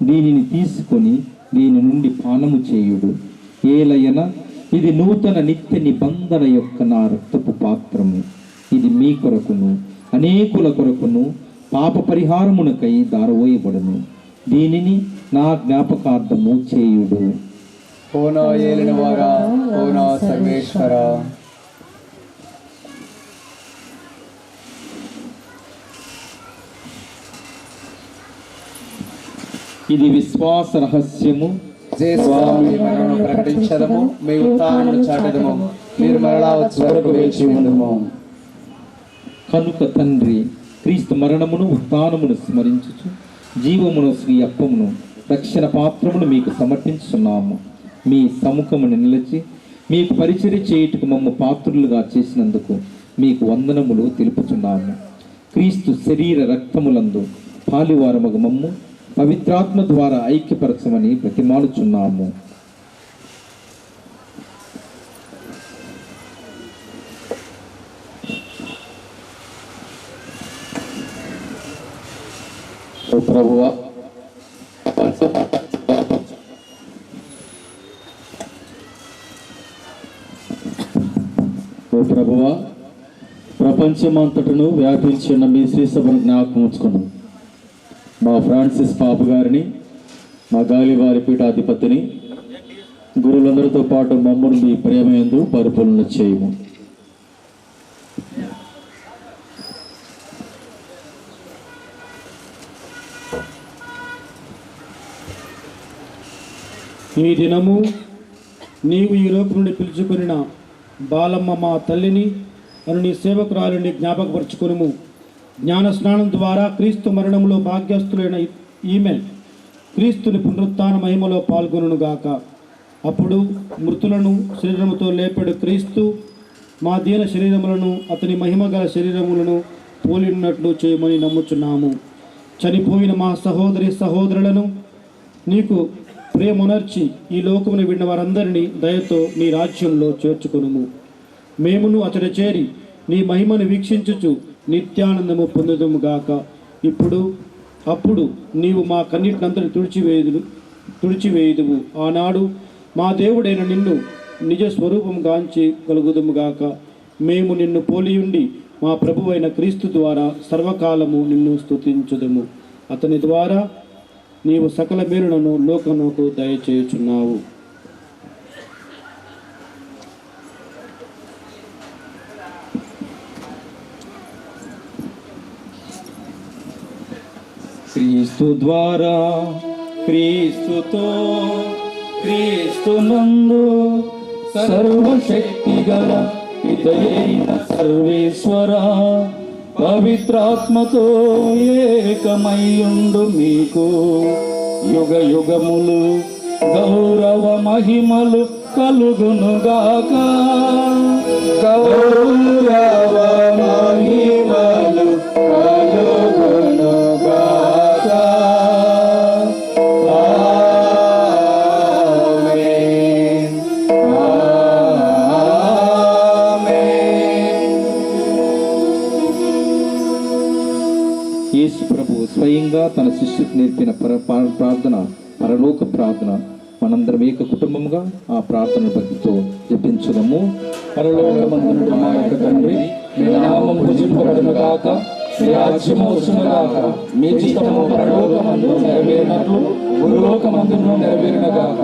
దీనిని తీసుకొని దీని నుండి పానము చేయుడు. ఏలయన ఇది నూతన నిత్య నిబంధన యొక్క నా రక్తపు పాత్రము. ఇది మీ కొరకును అనేకుల కొరకును పాప పరిహారమునకై దారవోయబడును. దీనిని నా జ్ఞాపకార్థము చేయుడు. ఓ నా ఏలిన వారా, ఓ నా సర్వేశ్వర. ఇది విశ్వాస రహస్యము. స్వామి మరణను ప్రకటించదము, మీ ఉత్థానమును చాటదము, మీరు మరలా వచ్చే వరకు వేచి ఉండుము. కనుక తండ్రి, క్రీస్తు మరణమును ఉత్థానమును స్మరించుచు జీవమును శ్రీ అప్పమును రక్షణ పాత్రమును మీకు సమర్పించున్నాము. మీ సముఖమును నిలిచి మీకు పరిచర్య చేయుటకు మమ్మ పాత్రులుగా చేసినందుకు మీకు వందనములు తెలుపుచున్నాము. క్రీస్తు శరీర రక్తములందు పాలివారమగు మమ్ము పవిత్రాత్మ ద్వారా ఐక్యపరచమని ప్రతిమాలుచున్నాము. ఓ ప్రభువా, ప్రపంచమంతటను వ్యాపించి ఉన్న మీ శ్రీ సభను జ్ఞాపకం ఉంచుకున్నాం. మా ఫ్రాన్సిస్ పాప గారిని, మా గాలివారి పీఠాధిపతిని, గురువులందరితో పాటు మమ్మల్ని మీ ప్రేమయందు పరిపూర్ణ చేయము. ఈ దినము నీవు ఈ లోకం నుండి పిలుచుకొనిన బాలమ్మ మా తల్లిని అను నీ సేవకురాలిని జ్ఞాపకపరుచుకొనుము. జ్ఞాన స్నానం ద్వారా క్రీస్తు మరణంలో భాగ్యస్తులైన ఈమె క్రీస్తుని పునరుత్థాన మహిమలో పాల్గొనుగాక. అప్పుడు మృతులను శరీరముతో లేపడు క్రీస్తు మా దీన శరీరములను అతని మహిమగల శరీరములను పోలినట్లు చేయమని నమ్ముచున్నాము. చనిపోయిన మా సహోదరి సహోదరులను నీకు ప్రియమునర్చి ఈ లోకమును విన్న వారందరినీ దయతో నీ రాజ్యంలో చేర్చుకొనుము. మేమును అతడు చేరి నీ మహిమను వీక్షించుచు నిత్యానందము పొందుదుముగాక. అప్పుడు నీవు మా కన్నిటినంతటి తుడిచివేయుదువు. ఆనాడు మా దేవుడైన నిన్ను నిజ స్వరూపం గాంచి కలుగుదుముగాక. మేము నిన్ను పోలియుండి మా ప్రభువైన క్రీస్తు ద్వారా సర్వకాలము నిన్ను స్తుతించుదుము. అతని ద్వారా నీవు సకల మేలులను లోకమునకు దయచేయుచున్నావు. క్రీస్తు ద్వారా, క్రీస్తుతో, క్రీస్తునందు సర్వశక్తి గల పితయైన సర్వేశ్వర పవిత్రాత్మతో ఏకమయ్యుండు మీకు యుగ యుగములు గౌరవ మహిమలు కలుగునుగాక. గౌరవ మహిమలు కలుగునుగాక. ఆమేన్. ఆమేన్. యేసు ప్రభు స్వయంగా తన శిష్యులకు నేర్పిన ప్రార్థన, పరలోక ప్రార్థన. మనందరం ఏక కుటుంబంగా ఆ ప్రార్థన భక్తితో జపించుదాము. పరలోకమందున్న మా యొక్క తండ్రి, మీ నామము పూజింపబడును గాక, మీ రాజ్యము వచ్చును గాక, మీ చిత్తము పరలోకమందు నెరవేరినట్లు భూలోకమందును నెరవేరును గాక.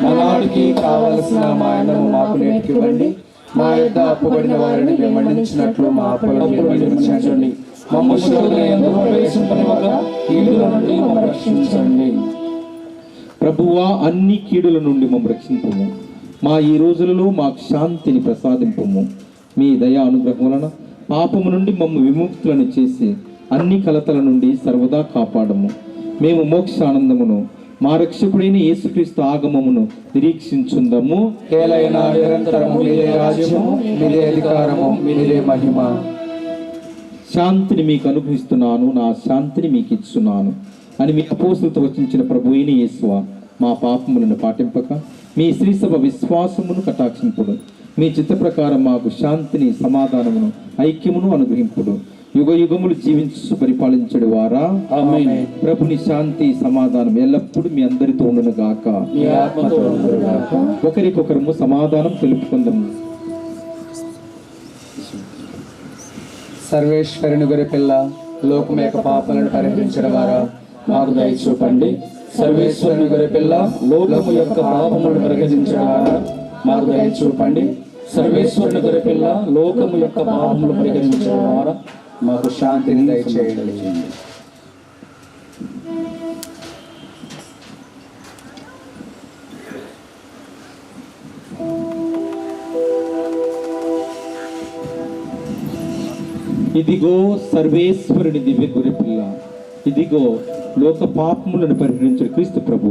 నానాటికి కావలసిన మా అన్నము మాకు నేర్పివ్వండి. మా యొద్ద అప్పుబడిన వారిని మేము మన్నించినట్లు మా అప్పులను మన్నించండి. మమ్ము శోధన యందు ప్రవేశింపనివ్వక కీడుల నుండి మమ్మల్ని రక్షించండి. ప్రభువా, అన్ని కీడుల నుండి మమ్మ రక్షింపుము. మా ఈ రోజులలో మాకు శాంతిని ప్రసాదింపుము. మీ దయా అనుగ్రహం వలన పాపము నుండి మమ్మ విముక్తులను చేసి అన్ని కలతల నుండి సర్వదా కాపాడము. మేము మోక్షానందమును మా రక్షకుడైన యేసుక్రీస్తు ఆగమమును నిరీక్షించుందము. ఏలైన నిరంతరము మీదే రాజ్యము, మీదే అధికారము, మీదే మహిమ. శాంతిని మీకు అనుగ్రహిస్తున్నాను, నా శాంతిని మీకు ఇస్తున్నాను అని మీ అపోస్తులతో వచించిన ప్రభు అయిన యేసువా, మా పాపములను పాటింపక మీ శ్రీసభ విశ్వాసమును కటాక్షింపుడు. మీ చిత్త ప్రకారం మాకు శాంతిని, సమాధానమును, ఐక్యమును అనుగ్రహింపుడు. యుగ యుగములు జీవించు పరిపాలించడు వారా. ఆమేన్. ప్రభుని శాంతి, సమాధానం ఎల్లప్పుడూ మీ అందరితో ఉండును గాక. మీ ఆత్మతో ఉండును గాక. ఒకరికొకరము సమాధానం తెలుపుకుందాము. సర్వేశ్వరుని గొర్రె పిల్ల, లోకం యొక్క పాపాలను పరిహరించడం ద్వారా మాకు దయ చూపండి. సర్వేశ్వరుని గొర్రె పిల్ల, లోకము యొక్క పాపములను పరిహరించడం ద్వారా మాకు దయ చూపండి. సర్వేశ్వరుని గొర్రె పిల్ల, లోకము యొక్క పాపములను పరిహరించడం ద్వారా మాకు శాంతిని దయచేయండి. ఇదిగో సర్వేశ్వరుని దివ్య గొర్రెపిల్ల, ఇదిగో లోక పాపములను పరిహరించిన క్రీస్తు ప్రభు.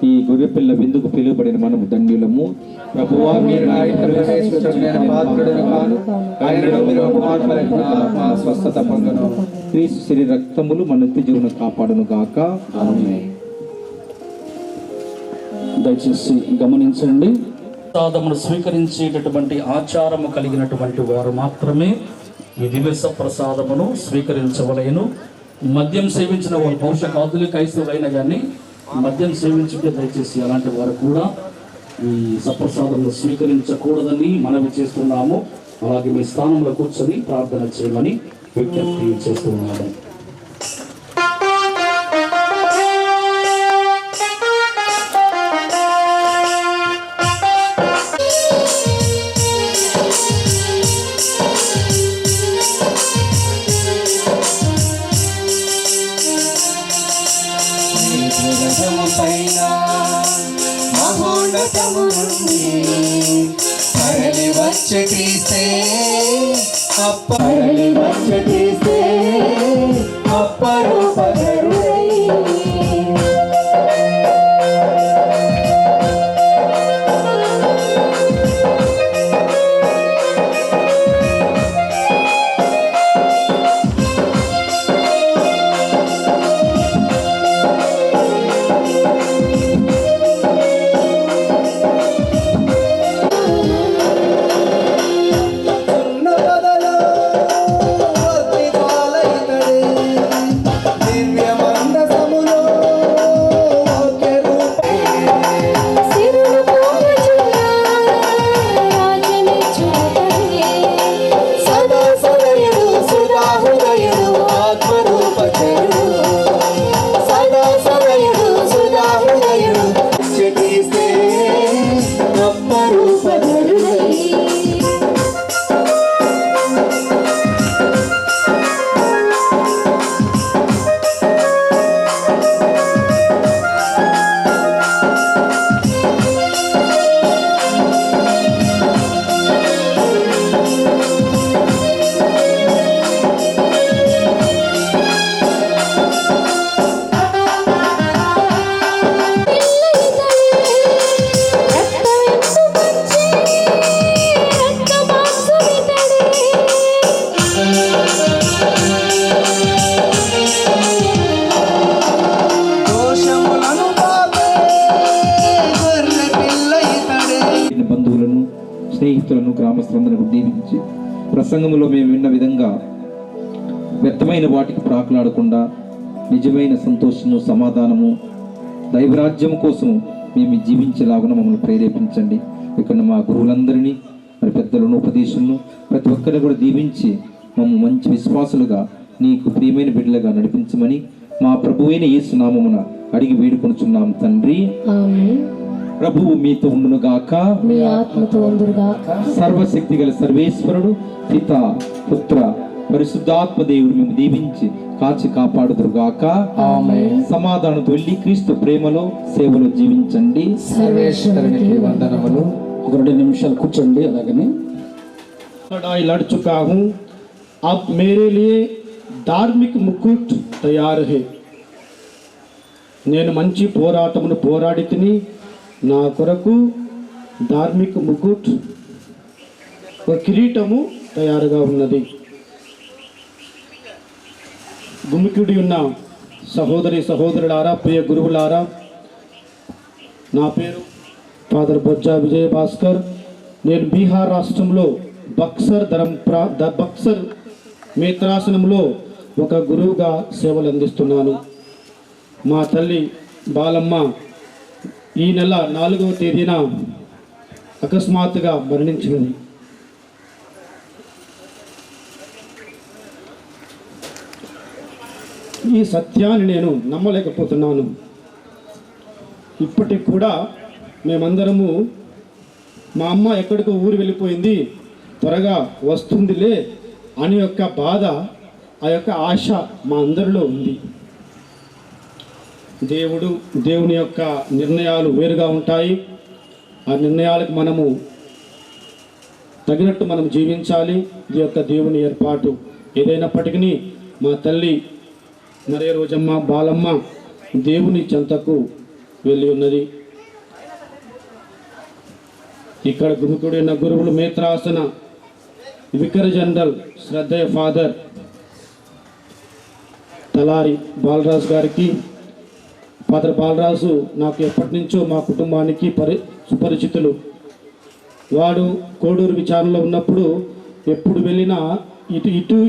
ఈ గొర్రెపిల్ల విందుకు పిలువబడిన మనము ధన్యులము. ప్రభువా, మీరు నా స్వస్థత పొందును. క్రీస్తు శరీర రక్తములు మన నిత్య జీవన కాపాడును గాక. దయచేసి గమనించండి. ప్రసాదమును స్వీకరించేటటువంటి ఆచారము కలిగినటువంటి వారు మాత్రమే ఈ దివ్య ప్రసాదమును స్వీకరించవలేను. మద్యం సేవించిన వారు బహుశా కాదులు క్రైస్తవులైనా కానీ మద్యం సేవించుకుంటే దయచేసి అలాంటి వారు కూడా ఈ సప్రసాదమును స్వీకరించకూడదని మనవి చేస్తున్నాము. అలాగే మీ స్థానంలో కూర్చొని ప్రార్థన చేయమని విజ్ఞప్తి చేస్తున్నాము. మహోన్నతము నుండి తరలి వచ్చేస్తే అప్పరూపధరుడై ప్రసంగంలో మేము విన్న విధంగా వ్యర్థమైన వాటికి ప్రాకులాడకుండా నిజమైన సంతోషము, సమాధానము, దైవరాజ్యం కోసం మేము జీవించేలాగున మమ్మల్ని ప్రేరేపించండి. ఇక్కడ మా గురువులందరినీ, మరి పెద్దలను, ఉపదేశులను ప్రతి ఒక్కరిని కూడా దీవించి మమ్మల్ని మంచి విశ్వాసులుగా, నీకు ప్రియమైన బిడ్డలుగా నడిపించమని మా ప్రభువైన యేసు నామమున అడిగి వేడుకొనుచున్నాం తండ్రి. ఆమేన్. ప్రభువు మీతో ఉండును గాక. మీ ఆత్మతో ఉందురుగాక. సర్వశక్తి గల సర్వేశ్వరుడు, పిత, పుత్ర, పరిశుద్ధాత్మ దేవుడు మేము దీవించి కాచి కాపాడుదురుగాక. ఆమేన్. సమాధానంతో వెళ్ళి క్రీస్తు ప్రేమలో, సేవలో జీవించండి. సర్వేశ్వరునికి వందనములు. ఒక 2 నిమిషాలు కూర్చోండి. అలాగనే लड़ाई लड़ चुका हूँ, अब मेरे लिए धार्मिक मुकुट तैयार है. నేను మంచి పోరాటమును పోరాడి తిని నా కొరకు ధార్మిక ముకుట్, ఒక కిరీటము తయారుగా ఉన్నది. గుమికుడి ఉన్న సహోదరి సహోదరులారా, ప్రియ గురువులారా, నా పేరు ఫాదర్ బొజ్జా విజయ భాస్కర్. నేను బీహార్ రాష్ట్రంలో బక్సర్ మేత్రాసనంలో ఒక గురువుగా సేవలు అందిస్తున్నాను. మా తల్లి బాలమ్మ ఈ నెల 4వ తేదీన అకస్మాత్తుగా మరణించినది. ఈ సత్యాన్ని నేను నమ్మలేకపోతున్నాను. ఇప్పటికి కూడా మేమందరము, మా అమ్మ ఎక్కడికో ఊరు వెళ్ళిపోయింది, త్వరగా వస్తుందిలే అని యొక్క బాధ, ఆ యొక్క ఆశ మా అందరిలో ఉంది. దేవుని యొక్క నిర్ణయాలు వేరుగా ఉంటాయి. ఆ నిర్ణయాలకు మనము తగినట్టు మనం జీవించాలి. ఇది యొక్క దేవుని ఏర్పాటు. ఏదైనప్పటికీ మా తల్లి మరే రోజమ్మ బాలమ్మ దేవుని చెంతకు వెళ్ళి ఉన్నది. ఇక్కడ గుమికుడిన గురువులు మేత్రాసన వికర్ జనరల్ శ్రద్ధేయ ఫాదర్ తలారి బాలరాజు గారికి, ఫాదర్ బాలరాజు నాకు ఎప్పటి నుంచో మా కుటుంబానికి సుపరిచితులు. వాడు కోడూరు విచారణలో ఉన్నప్పుడు ఎప్పుడు వెళ్ళినా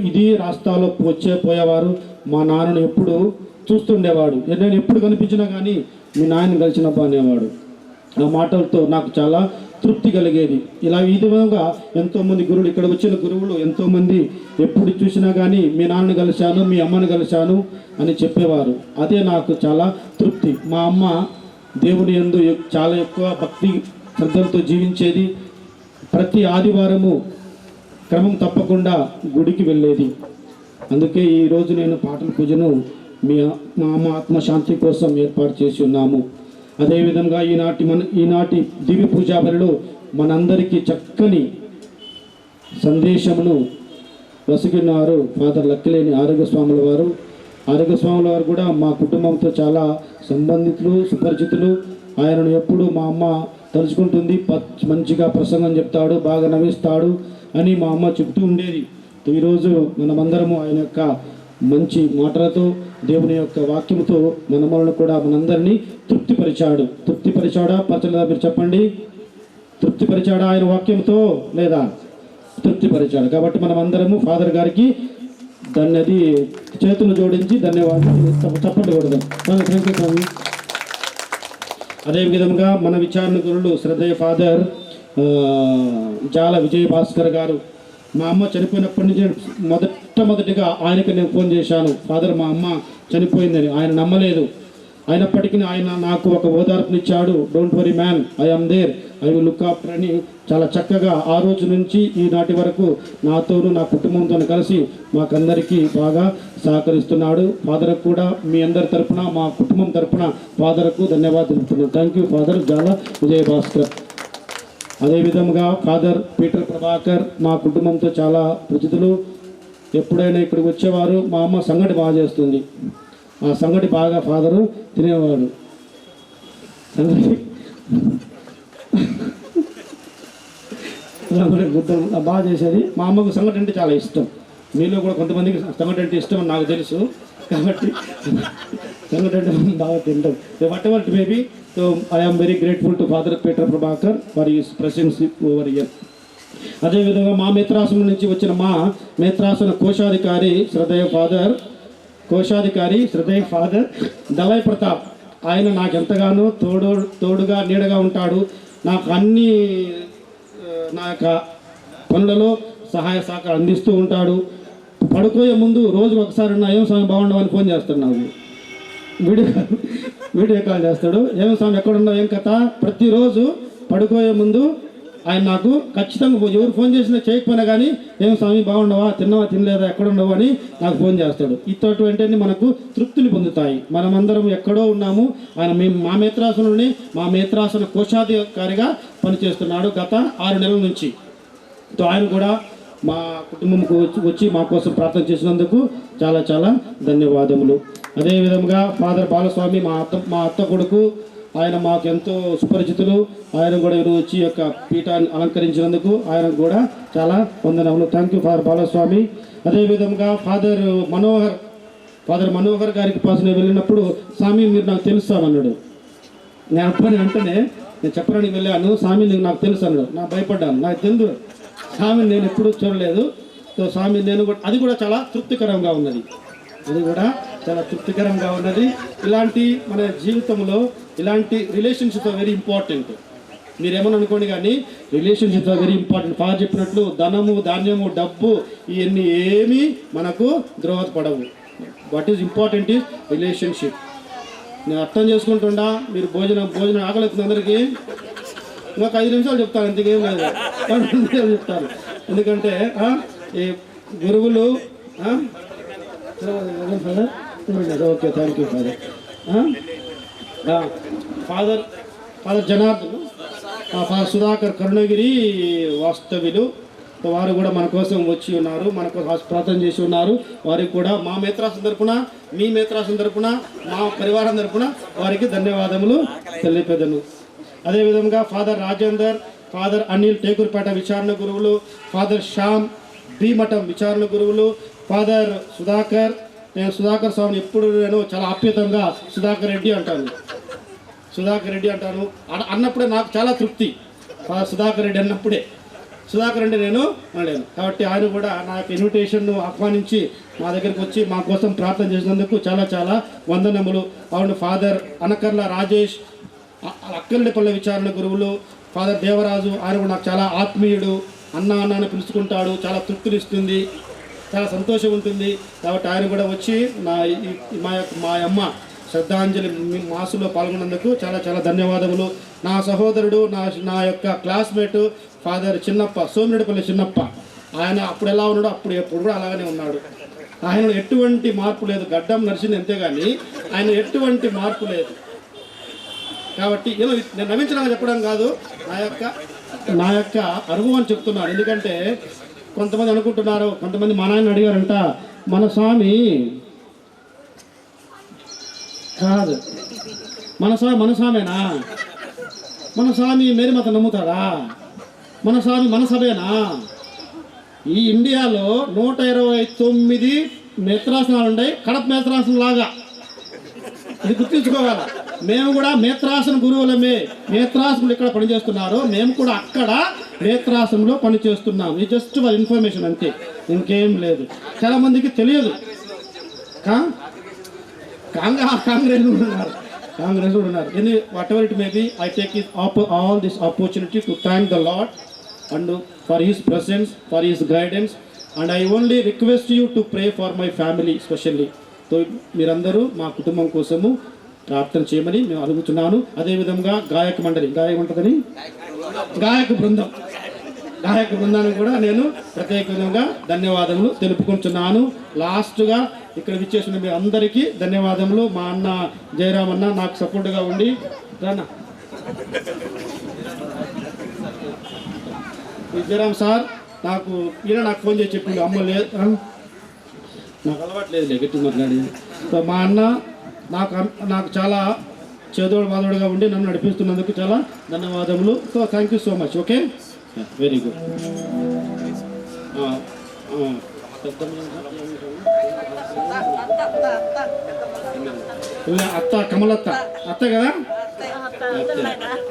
ఇది రాస్తాలో పోయేవారు. మా నాన్నను ఎప్పుడు చూస్తుండేవాడు. నేను ఎప్పుడు కనిపించినా కానీ మీ నాయన కలిసినబ్బా అనేవాడు. ఆ మాటలతో నాకు చాలా తృప్తి కలిగేది. ఈ విధంగా ఎంతోమంది గురువులు, ఇక్కడ వచ్చిన గురువులు ఎంతోమంది ఎప్పుడు చూసినా కానీ మీ నాన్నను కలిశాను, మీ అమ్మను కలిశాను అని చెప్పేవారు. అదే నాకు చాలా తృప్తి. మా అమ్మ దేవుని యందు చాలా ఎక్కువ భక్తి శ్రద్ధలతో జీవించేది. ప్రతి ఆదివారము క్రమం తప్పకుండా గుడికి వెళ్ళేది. అందుకే ఈరోజు నేను పాటల పూజను మా అమ్మ ఆత్మశాంతి కోసం ఏర్పాటు చేసి ఉన్నాము. అదేవిధంగా ఈనాటి దివ్య పూజా బలిలో మనందరికీ చక్కని సందేశమును వసిగినారు ఫాదర్ లక్కిలేని ఆరోగ్యస్వాముల వారు. ఆరోగ్యస్వాముల వారు కూడా మా కుటుంబంతో చాలా సంబంధితులు, సుపరిచితులు. ఆయనను ఎప్పుడు మా అమ్మ తలుచుకుంటుంది. మంచిగా ప్రసంగం చెప్తాడు, బాగా నవ్విస్తాడు అని మా అమ్మ చెప్తూ ఉండేది. ఈరోజు మనమందరము ఆయన యొక్క మంచి మాటలతో, దేవుని యొక్క వాక్యంతో మనలను కూడా మనందరినీ తృప్తిపరిచాడా పరచలేదా? మీరు చెప్పండి. తృప్తిపరిచాడా ఆయన వాక్యంతో లేదా? తృప్తిపరిచాడు. కాబట్టి మనం అందరము ఫాదర్ గారికి దాన్ని చేతులు జోడించి ధన్యవాదాలు చప్పట్లు కొడదాం. అదేవిధంగా మన విచారణ గురులు శ్రద్ధేయ ఫాదర్ జాల విజయ భాస్కర్ గారు. మా అమ్మ చనిపోయినప్పటి నుంచి మొదటిగా ఆయనకి నేను ఫోన్ చేశాను. ఫాదర్ మా అమ్మ చనిపోయిందని. ఆయన నమ్మలేదు. అయినప్పటికీ ఆయన నాకు ఒక ఓదార్పునిచ్చాడు. Don't worry man, I am there, I will look after అని చాలా చక్కగా ఆ రోజు నుంచి ఈనాటి వరకు నాతోనూ నా కుటుంబంతో కలిసి మాకందరికీ బాగా సహకరిస్తున్నాడు. ఫాదర్కు కూడా మీ అందరి తరపున, మా కుటుంబం తరపున ఫాదర్కు ధన్యవాదాలు తెలుపుతున్నాను. థ్యాంక్ యూ ఫాదర్ జాల విజయ భాస్కర్. అదేవిధంగా ఫాదర్ పీటర్ ప్రభాకర్ మా కుటుంబంతో చాలా పరిచితులు. ఎప్పుడైనా ఇక్కడికి వచ్చేవారు. మా అమ్మ సంగటి బాగా చేస్తుంది. ఆ సంగటి బాగా ఫాదరు తినేవాడు. సంగటి గుడ్డ బాగా చేసేది. మా అమ్మకు సంగటి అంటే చాలా ఇష్టం. మీలో కూడా కొంతమందికి సంగటి అంటే ఇష్టం అని నాకు తెలుసు. కాబట్టి సంగటి అంటే బాగా తింటాం. What ever maybe. So I am very grateful to Father Peter Prabhakar for his presence over here. అదేవిధంగా మా మిత్రాసనం నుంచి వచ్చిన మా మిత్రాసన కోశాధికారి శ్రద్ధేయ ఫాదర్ దళాయ్ ప్రతాప్. ఆయన నాకు ఎంతగానో తోడుగా నీడగా ఉంటాడు. నాకు అన్ని నా యొక్క పనులలో సహాయ సహకారం అందిస్తూ ఉంటాడు. పడుకోయే ముందు రోజుకు ఒకసారి నా ఏం స్వామి బాగుండవని ఫోన్ చేస్తాడు. నాకు వీడియో కాల్ చేస్తాడు. ఏం స్వామి ఎక్కడున్నావు, ఏం కథ. ప్రతిరోజు పడుకోయే ముందు ఆయన నాకు ఖచ్చితంగా ఎవరు ఫోన్ చేసినా చేయకపోయినా కానీ ఏం స్వామి బాగుండవా, తిన్నావా, తినలేదా, ఎక్కడున్నావు అని నాకు ఫోన్ చేస్తాడు. ఇటువంటి మనకు తృప్తిని పొందుతాయి. మనమందరం ఎక్కడో ఉన్నాము. ఆయన మా మేత్రాసనంలోని మా మేత్రాసన కోశాధికారిగా పనిచేస్తున్నాడు గత 6 నెలల నుంచి. ఆయన కూడా మా కుటుంబంకు వచ్చి మా కోసం ప్రార్థన చేసినందుకు చాలా చాలా ధన్యవాదములు. అదేవిధంగా ఫాదర్ బాలస్వామి మా అత్త కొడుకు, ఆయన మాకు ఎంతో సుపరిచితులు. ఆయన కూడా ఈరోజు వచ్చి యొక్క పీఠాన్ని అలంకరించినందుకు ఆయన కూడా చాలా వందనములు. Thank you father Balaswamy. అదేవిధంగా ఫాదర్ మనోహర్ గారికి పాస్ నేను వెళ్ళినప్పుడు, స్వామి మీరు నాకు తెలుస్తామన్నాడు. నేను అప్పని వెంటనే నేను చెప్పడానికి వెళ్ళాను. స్వామి నాకు తెలుసు అన్నాడు. నాకు భయపడ్డాను. నాకు తెలుసు స్వామిని నేను ఎప్పుడూ చూడలేదు. సో స్వామి నేను కూడా అది కూడా చాలా తృప్తికరంగా ఉన్నది. ఇలాంటి మన జీవితంలో ఇలాంటి రిలేషన్షిప్స్ వెరీ ఇంపార్టెంట్. మీరేమని అనుకోండి కానీ రిలేషన్షిప్స్ వెరీ ఇంపార్టెంట్. ఫాదర్ చెప్పినట్లు ధనము, ధాన్యము, డబ్బు ఇవన్నీ ఏమీ మనకు ద్రోహపడవు. What is important is relationship. నేను అర్థం చేసుకుంటుండా. మీరు భోజనం ఆకలిస్తుంది అందరికీ. నాకు 5 నిమిషాలు చెప్తాను, ఇంతకేం లేదు. 2 నిమిషాలు చెప్తాను. ఎందుకంటే ఈ గురువులు okay thank you father Janardhan, father Sudhakar Karunagiri వాస్తవ్యులు. వారు కూడా మన కోసం వచ్చి ఉన్నారు, మన కోసం ప్రార్థన చేసి ఉన్నారు. వారికి కూడా మా మేత్రాసం తరపున, మీ మేత్రాసం తరపున, మా పరివారం తరపున వారికి ధన్యవాదములు తెలియపెదను. అదేవిధంగా ఫాదర్ రాజేందర్, ఫాదర్ అనిల్ టేకూర్పేట విచారణ గురువులు, ఫాదర్ శ్యామ్ భీమఠం విచారణ గురువులు, ఫాదర్ సుధాకర్. నేను సుధాకర్ స్వామిని ఎప్పుడు నేను చాలా ఆప్యాయంగా సుధాకర్ రెడ్డి అంటాను. అన్నప్పుడే నాకు చాలా తృప్తి. ఫాదర్ సుధాకర్ రెడ్డి అన్నప్పుడే సుధాకర్ రెడ్డి నేను అనలేను. కాబట్టి ఆయన కూడా నాకు ఇన్విటేషన్ను ఆహ్వానించి మా దగ్గరికి వచ్చి మా కోసం ప్రార్థన చేసినందుకు చాలా చాలా వందనములు. అవును ఫాదర్ అనకర్ల రాజేష్ అక్కలపల్లె విచారణ గురువులు, ఫాదర్ దేవరాజు. ఆయన కూడా నాకు చాలా ఆత్మీయుడు. అన్న అని పిలుచుకుంటాడు. చాలా తృప్తినిస్తుంది, చాలా సంతోషం ఉంటుంది. కాబట్టి ఆయన కూడా వచ్చి మా అమ్మ శ్రద్ధాంజలి మాసులో పాల్గొన్నందుకు చాలా చాలా ధన్యవాదములు. నా సహోదరుడు, నా యొక్క క్లాస్మేటు ఫాదర్ చిన్నప్ప, సోమిరెడ్డిపల్లి చిన్నప్ప. ఆయన అప్పుడు ఎలా ఉన్నాడో ఎప్పుడు కూడా అలాగనే ఉన్నాడు. ఆయన ఎటువంటి మార్పు లేదు. గడ్డం నడిచింది అంతేగాని ఆయన ఎటువంటి మార్పు లేదు. కాబట్టి నేను నవ్వించడానికి చెప్పడం కాదు, నా యొక్క అనుభవం చెప్తున్నాను. ఎందుకంటే కొంతమంది అనుకుంటున్నారు, కొంతమంది మా నాయన అడిగారంట, మన స్వామి కాదు, మన స్వామేనా, మన స్వామి మేరీమాత నమ్ముతాడా, మన స్వామి మన సభేనా? ఈ ఇండియాలో 129 మేత్రాసనాలు ఉన్నాయి. కడప మేత్రాసనం లాగా ఇది గుర్తుంచుకోవాలి. మేము కూడా మేత్రాసన గురువులమే. మేత్రాసనలు ఇక్కడ పనిచేస్తున్నారు, మేము కూడా అక్కడ మేత్రాసనంలో పనిచేస్తున్నాం. ఇది జస్ట్ ఫర్ ఇన్ఫర్మేషన్ అంతే, ఇంకేం లేదు. చాలా మందికి తెలియదు. కాంగ్రెస్ కూడా ఉన్నారు. What ever it may be, I take all this opportunity to thank the lord and for his presence, for his guidance, and I only request you to pray for my family especially. So మీరందరూ మా కుటుంబం కోసము ప్రార్థన చేయమని మేము అడుగుతున్నాను. అదేవిధంగా గాయక బృందానికి కూడా నేను ప్రత్యేకంగా ధన్యవాదములు తెలుపుకుంటున్నాను. లాస్ట్గా ఇక్కడ విచ్చేసిన మీ అందరికీ ధన్యవాదములు. మా అన్న జయరామ్ అన్న నాకు సపోర్ట్గా ఉండి జయరామ్ సార్ నాకు ఫోన్ చేసి చెప్పింది, అమ్మ లేదు నాకు అలవాట్లేదు గట్టి మాట్లాడి. సో మా అన్న నాకు చాలా చేదోడు బాదోడుగా ఉండి నన్ను నడిపిస్తున్నందుకు చాలా ధన్యవాదములు. So thank you so much. Okay, very good. అత్త కమలత్త, అత్త కదా,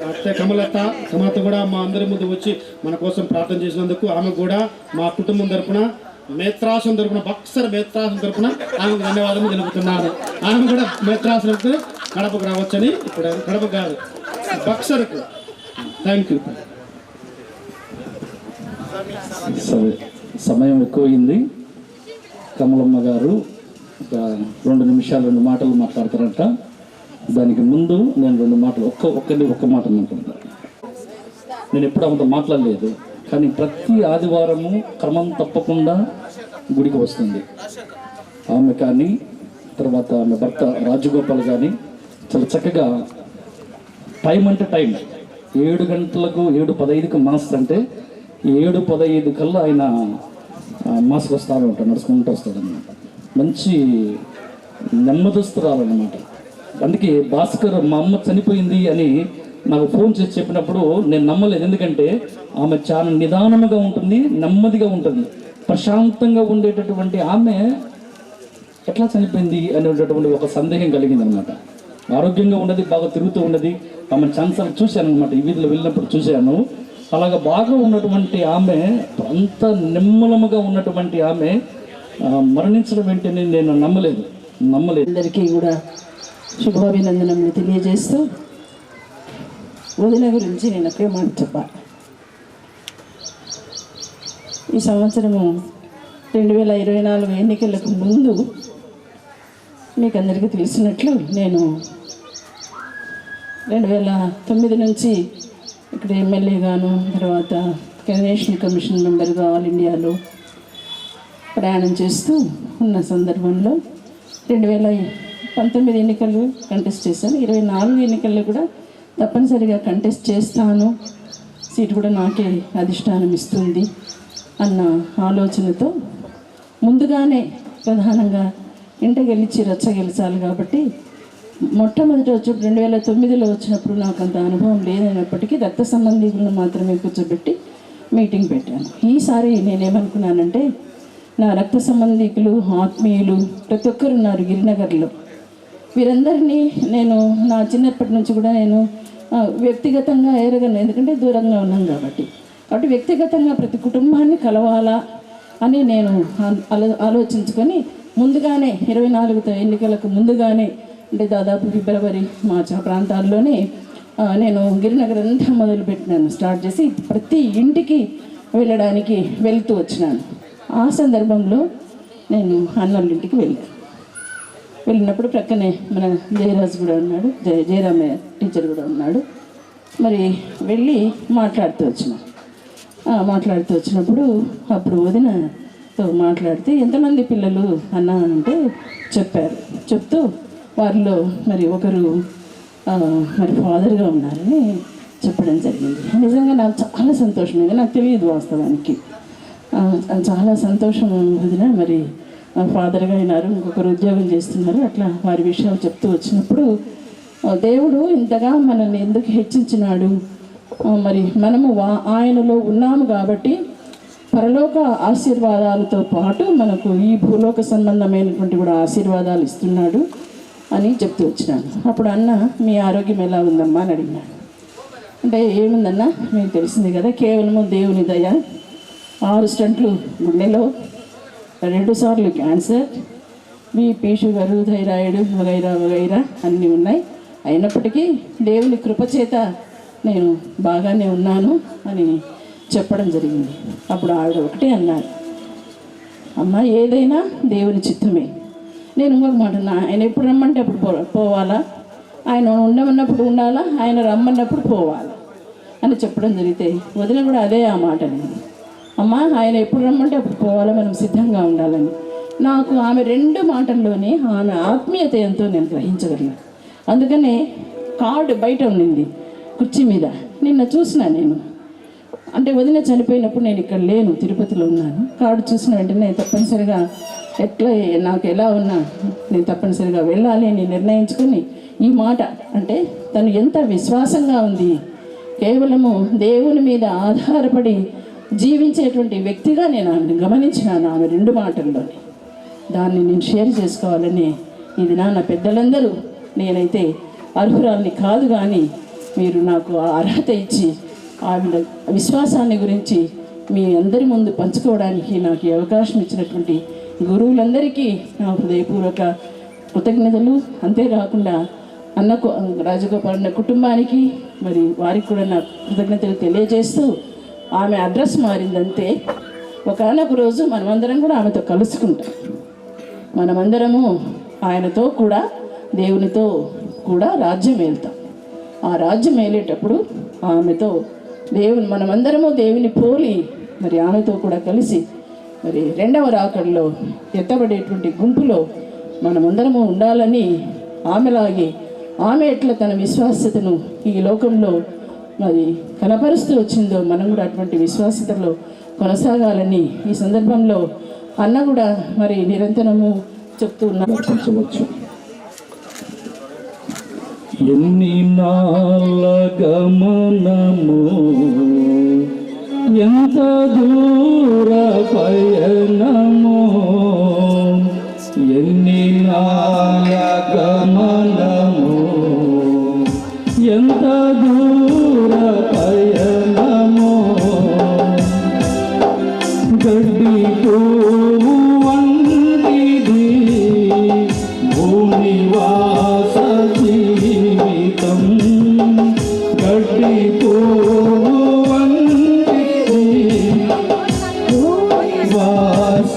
అత్తే కమలత కూడా మా అందరి ముందు వచ్చి మన కోసం ప్రార్థన చేసినందుకు ఆమె కూడా మా కుటుంబం తరపున మేత్రాసం తరపున బక్సర్ మేత్రాసం తరపున ఆమెకు ధన్యవాదాలు తెలుపుతున్నాను. ఆమె కూడా మేత్రాసనకు కడపకు రావచ్చని, ఇప్పుడు కడప కాదు బక్సర్కు. Thank you. సరే, సమయం ఎక్కువైంది. కమలమ్మ గారు ఒక 2 నిమిషాలు 2 మాటలు మాట్లాడతారంట. దానికి ముందు నేను 2 మాటలు ఒక్క మాట మాట్లాడతాను. నేను ఎప్పుడు అంత మాట్లాడలేదు, కానీ ప్రతి ఆదివారము క్రమం తప్పకుండా గుడికి వస్తుంది. ఆమె కానీ తర్వాత ఆమె భర్త రాజగోపాల్ కానీ చాలా చక్కగా టైం అంటే టైం 7 గంటలకు 7:15కి మాస్ అంటే 7:15 కల్లా ఆయన మాస్కి వస్తాడు ఉంటాడు, నడుచుకుంటూ వస్తాడు అనమాట. మంచి నెమ్మదస్తురాలన్నమాట. అందుకే భాస్కర్ మా అమ్మ చనిపోయింది అని నాకు ఫోన్ చేసి చెప్పినప్పుడు నేను నమ్మలేదు. ఎందుకంటే ఆమె చాలా నిదానంగా ఉంటుంది, నెమ్మదిగా ఉంటుంది, ప్రశాంతంగా ఉండేటటువంటి ఆమె ఎట్లా చనిపోయింది అనేటటువంటి ఒక సందేహం కలిగింది అనమాట. ఆరోగ్యంగా ఉన్నది, బాగా తిరుగుతూ ఉన్నది. ఆమె ఛాన్సార్లు చూశాను అనమాట, ఈ వీధిలో వెళ్ళినప్పుడు చూశాను. అలాగా బాగా ఉన్నటువంటి ఆమె, అంత నిమ్మలముగా ఉన్నటువంటి ఆమె మరణించడం వెంటనే నేను నమ్మలేదు. అందరికీ కూడా శుభాభినందనములు తెలియజేస్తూ, వదిన గురించి నేను ఒకే మాట చెప్పాలి. ఈ సంవత్సరము 2024 ఎన్నికలకు ముందు మీకు అందరికీ తెలిసినట్లు నేను 2009 నుంచి ఇక్కడ ఎమ్మెల్యేగాను, తర్వాత నేషనల్ కమిషన్ మెంబర్గా ఆల్ ఇండియాలో ప్రయాణం చేస్తూ ఉన్న సందర్భంలో 2019 ఎన్నికలు కంటెస్ట్ చేశాను. 24 ఎన్నికల్లో కూడా తప్పనిసరిగా కంటెస్ట్ చేస్తాను, సీటు కూడా నాకే అధిష్టానం ఇస్తుంది అన్న ఆలోచనతో ముందుగానే ప్రధానంగా ఇంట గెలిచి రచ్చ గెలిచాలి కాబట్టి మొట్టమొదటి వచ్చినప్పుడు 2009లో వచ్చినప్పుడు నాకు అంత అనుభవం లేదైనప్పటికీ రక్త సంబంధికులను మాత్రమే కూర్చోబెట్టి మీటింగ్ పెట్టాను. ఈసారి నేనేమనుకున్నానంటే, నా రక్త సంబంధికులు, ఆత్మీయులు ప్రతి ఒక్కరు ఉన్నారు గిరినగర్లో. వీరందరినీ నేను నా చిన్నప్పటి నుంచి కూడా నేను వ్యక్తిగతంగా ఎరగను, ఎందుకంటే దూరంగా ఉన్నాను కాబట్టి వ్యక్తిగతంగా ప్రతి కుటుంబాన్ని కలవాలా అని నేను ఆలోచించుకొని ముందుగానే 24 ఎన్నికలకు ముందుగానే, అంటే దాదాపు ఫిబ్రవరి మార్చ్ ఆ ప్రాంతాల్లోనే నేను గిరినగర్ అంతా మొదలుపెట్టినాను. స్టార్ట్ చేసి ప్రతి ఇంటికి వెళ్ళడానికి వెళ్తూ వచ్చినాను. ఆ సందర్భంలో నేను అన్నోళ్ళ ఇంటికి వెళ్ళినప్పుడు ప్రక్కనే మన జయరాజు కూడా ఉన్నాడు, జయరామయ్య టీచర్ కూడా ఉన్నాడు. మరి వెళ్ళి మాట్లాడుతూ వచ్చినప్పుడు అప్పుడు వదినతో మాట్లాడితే ఎంతమంది పిల్లలు అన్నా అంటే చెప్తూ వారిలో మరి ఒకరు మరి ఫాదర్గా ఉన్నారని చెప్పడం జరిగింది. నిజంగా నాకు చాలా సంతోషమైంది. నాకు తెలియదు వాస్తవానికి, చాలా సంతోషం వదిన. మరి ఫాదర్గా అయినారు, ఇంకొకరు ఉద్యోగం చేస్తున్నారు. అట్లా వారి విషయాలు చెప్తూ వచ్చినప్పుడు దేవుడు ఇంతగా మనల్ని ఎందుకు హెచ్చించినాడు, మరి మనము ఆయనలో ఉన్నాము కాబట్టి పరలోక ఆశీర్వాదాలతో పాటు మనకు ఈ భూలోక సంబంధమైనటువంటి కూడా ఆశీర్వాదాలు ఇస్తున్నాడు అని చెప్తూ వచ్చినాను. అప్పుడు అన్న, మీ ఆరోగ్యం ఎలా ఉందమ్మా అని అడిగినాడు. అంటే ఏముందన్నా, మీకు తెలిసింది కదా, కేవలము దేవుని దయ, 6 స్టంట్లు గుండెలో, 2 సార్లు క్యాన్సర్, బీపీ, షుగరు, థైరాయిడ్ వగైరా అన్నీ ఉన్నాయి. అయినప్పటికీ దేవుని కృపచేత నేను బాగానే ఉన్నాను అని చెప్పడం జరిగింది. అప్పుడు ఆవిడ ఒకటే అన్నారు, అమ్మ ఏదైనా దేవుని చిత్తమే. నేను ఇంకొక మాట, ఆయన ఎప్పుడు రమ్మంటే అప్పుడు పోవాలా, ఆయన ఉండమన్నప్పుడు ఉండాలా, ఆయన రమ్మన్నప్పుడు పోవాలా అని చెప్పడం జరిగితే వదిన కూడా అదే ఆ మాట అనేది, అమ్మ ఆయన ఎప్పుడు రమ్మంటే అప్పుడు పోవాలా, మనం సిద్ధంగా ఉండాలని. నాకు ఆమె 2 మాటల్లోనే ఆమె ఆత్మీయత ఎంతో నేను గ్రహించగలను. అందుకనే కార్డు బయట ఉండింది కుర్చీ మీద, నిన్న చూసిన నేను. అంటే వదిన చనిపోయినప్పుడు నేను ఇక్కడ లేను, తిరుపతిలో ఉన్నాను. కార్డు చూసిన వెంటనే తప్పనిసరిగా ఎట్లా నాకు ఎలా ఉన్నా నేను తప్పనిసరిగా వెళ్ళాలి అని నిర్ణయించుకొని ఈ మాట, అంటే తను ఎంత విశ్వాసంగా ఉంది, కేవలము దేవుని మీద ఆధారపడి జీవించేటువంటి వ్యక్తిగా నేను ఆమెను గమనించినాను ఆమె 2 మాటల్లోనే. దాన్ని నేను షేర్ చేసుకోవాలని ఇది నా పెద్దలందరూ, నేనైతే అర్హురాల్ని కాదు కానీ మీరు నాకు ఆ అర్హత ఇచ్చి ఆవిడ విశ్వాసాన్ని గురించి మీ అందరి ముందు పంచుకోవడానికి నాకు ఈ అవకాశం ఇచ్చినటువంటి గురువులందరికీ నా హృదయపూర్వక కృతజ్ఞతలు. అంతేకాకుండా రాజగోపాల్ అన్న కుటుంబానికి మరి వారికి కూడా నా కృతజ్ఞతలు తెలియజేస్తూ, ఆమె అడ్రస్ మారిందంతే. ఒకనొక రోజు మనమందరం కూడా ఆమెతో కలుసుకుంటాం. మనమందరము ఆయనతో కూడా దేవునితో కూడా రాజ్యం వెళ్తాం. ఆ రాజ్యం వెళ్ళేటప్పుడు ఆమెతో మనమందరము దేవుని పోలి మరి ఆమెతో కూడా కలిసి మరి రెండవ రాకడలో ఎత్తబడేటువంటి గుంపులో మనమందరము ఉండాలని ఆమెలాగే ఆమె ఎట్లా తన విశ్వాస్యతను ఈ లోకంలో మరి కనపరుస్తూ వచ్చిందో మనం కూడా అటువంటి విశ్వాస్యతలో కొనసాగాలని ఈ సందర్భంలో అన్న కూడా మరి నిరంతరము చెప్తూ వర్తించవచ్చు. ఎన్ని నాళ్ళ గమనము, ఎంత దూర పయనము, ఎన్ని నాళ్ళ గమనము, ఎంత దూర పయనము, గడ్డి పువ్వు వంటిది భూనివాస జీవితం, గడ్డి పువ్వు వంటిది భూనివాస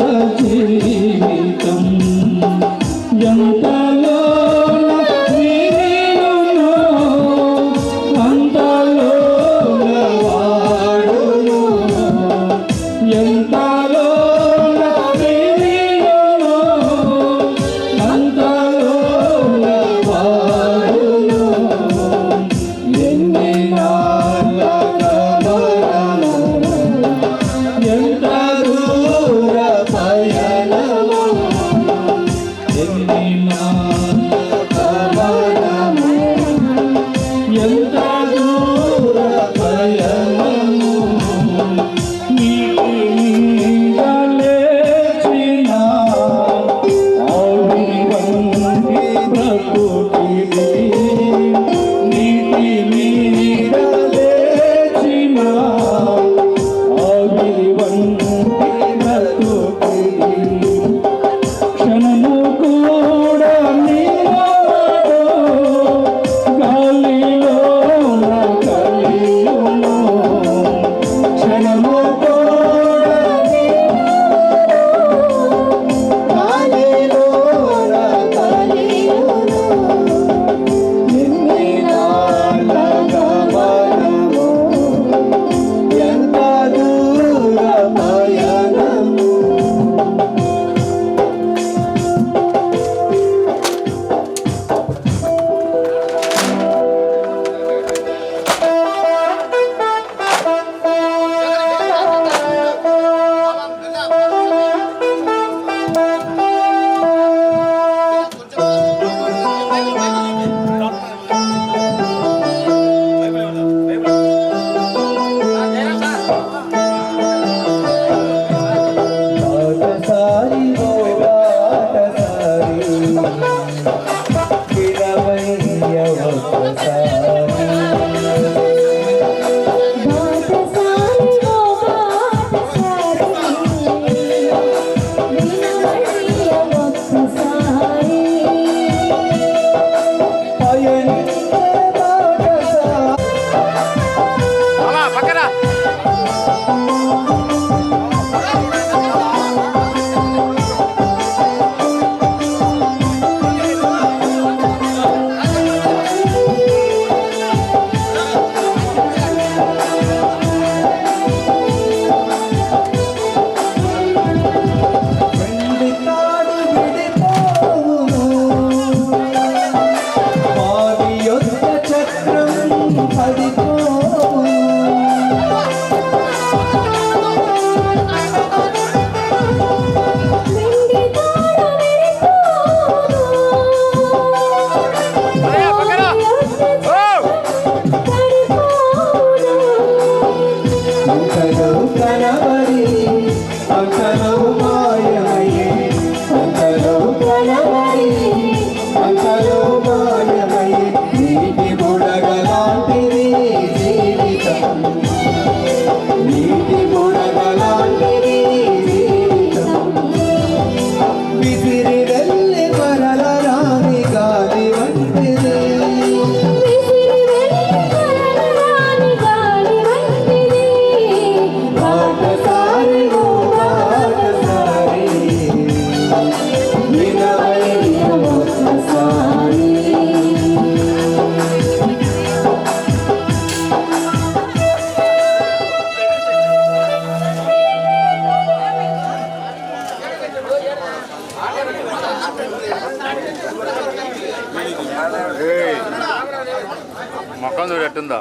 మొక్కం చూడు ఎట్టుందా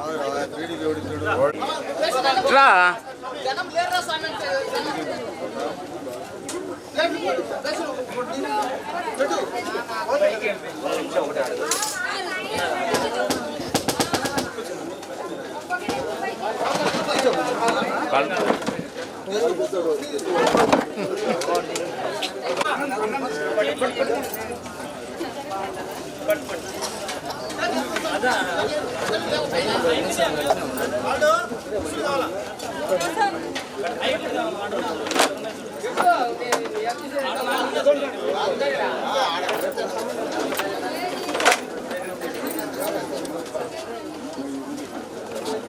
ఇట్లా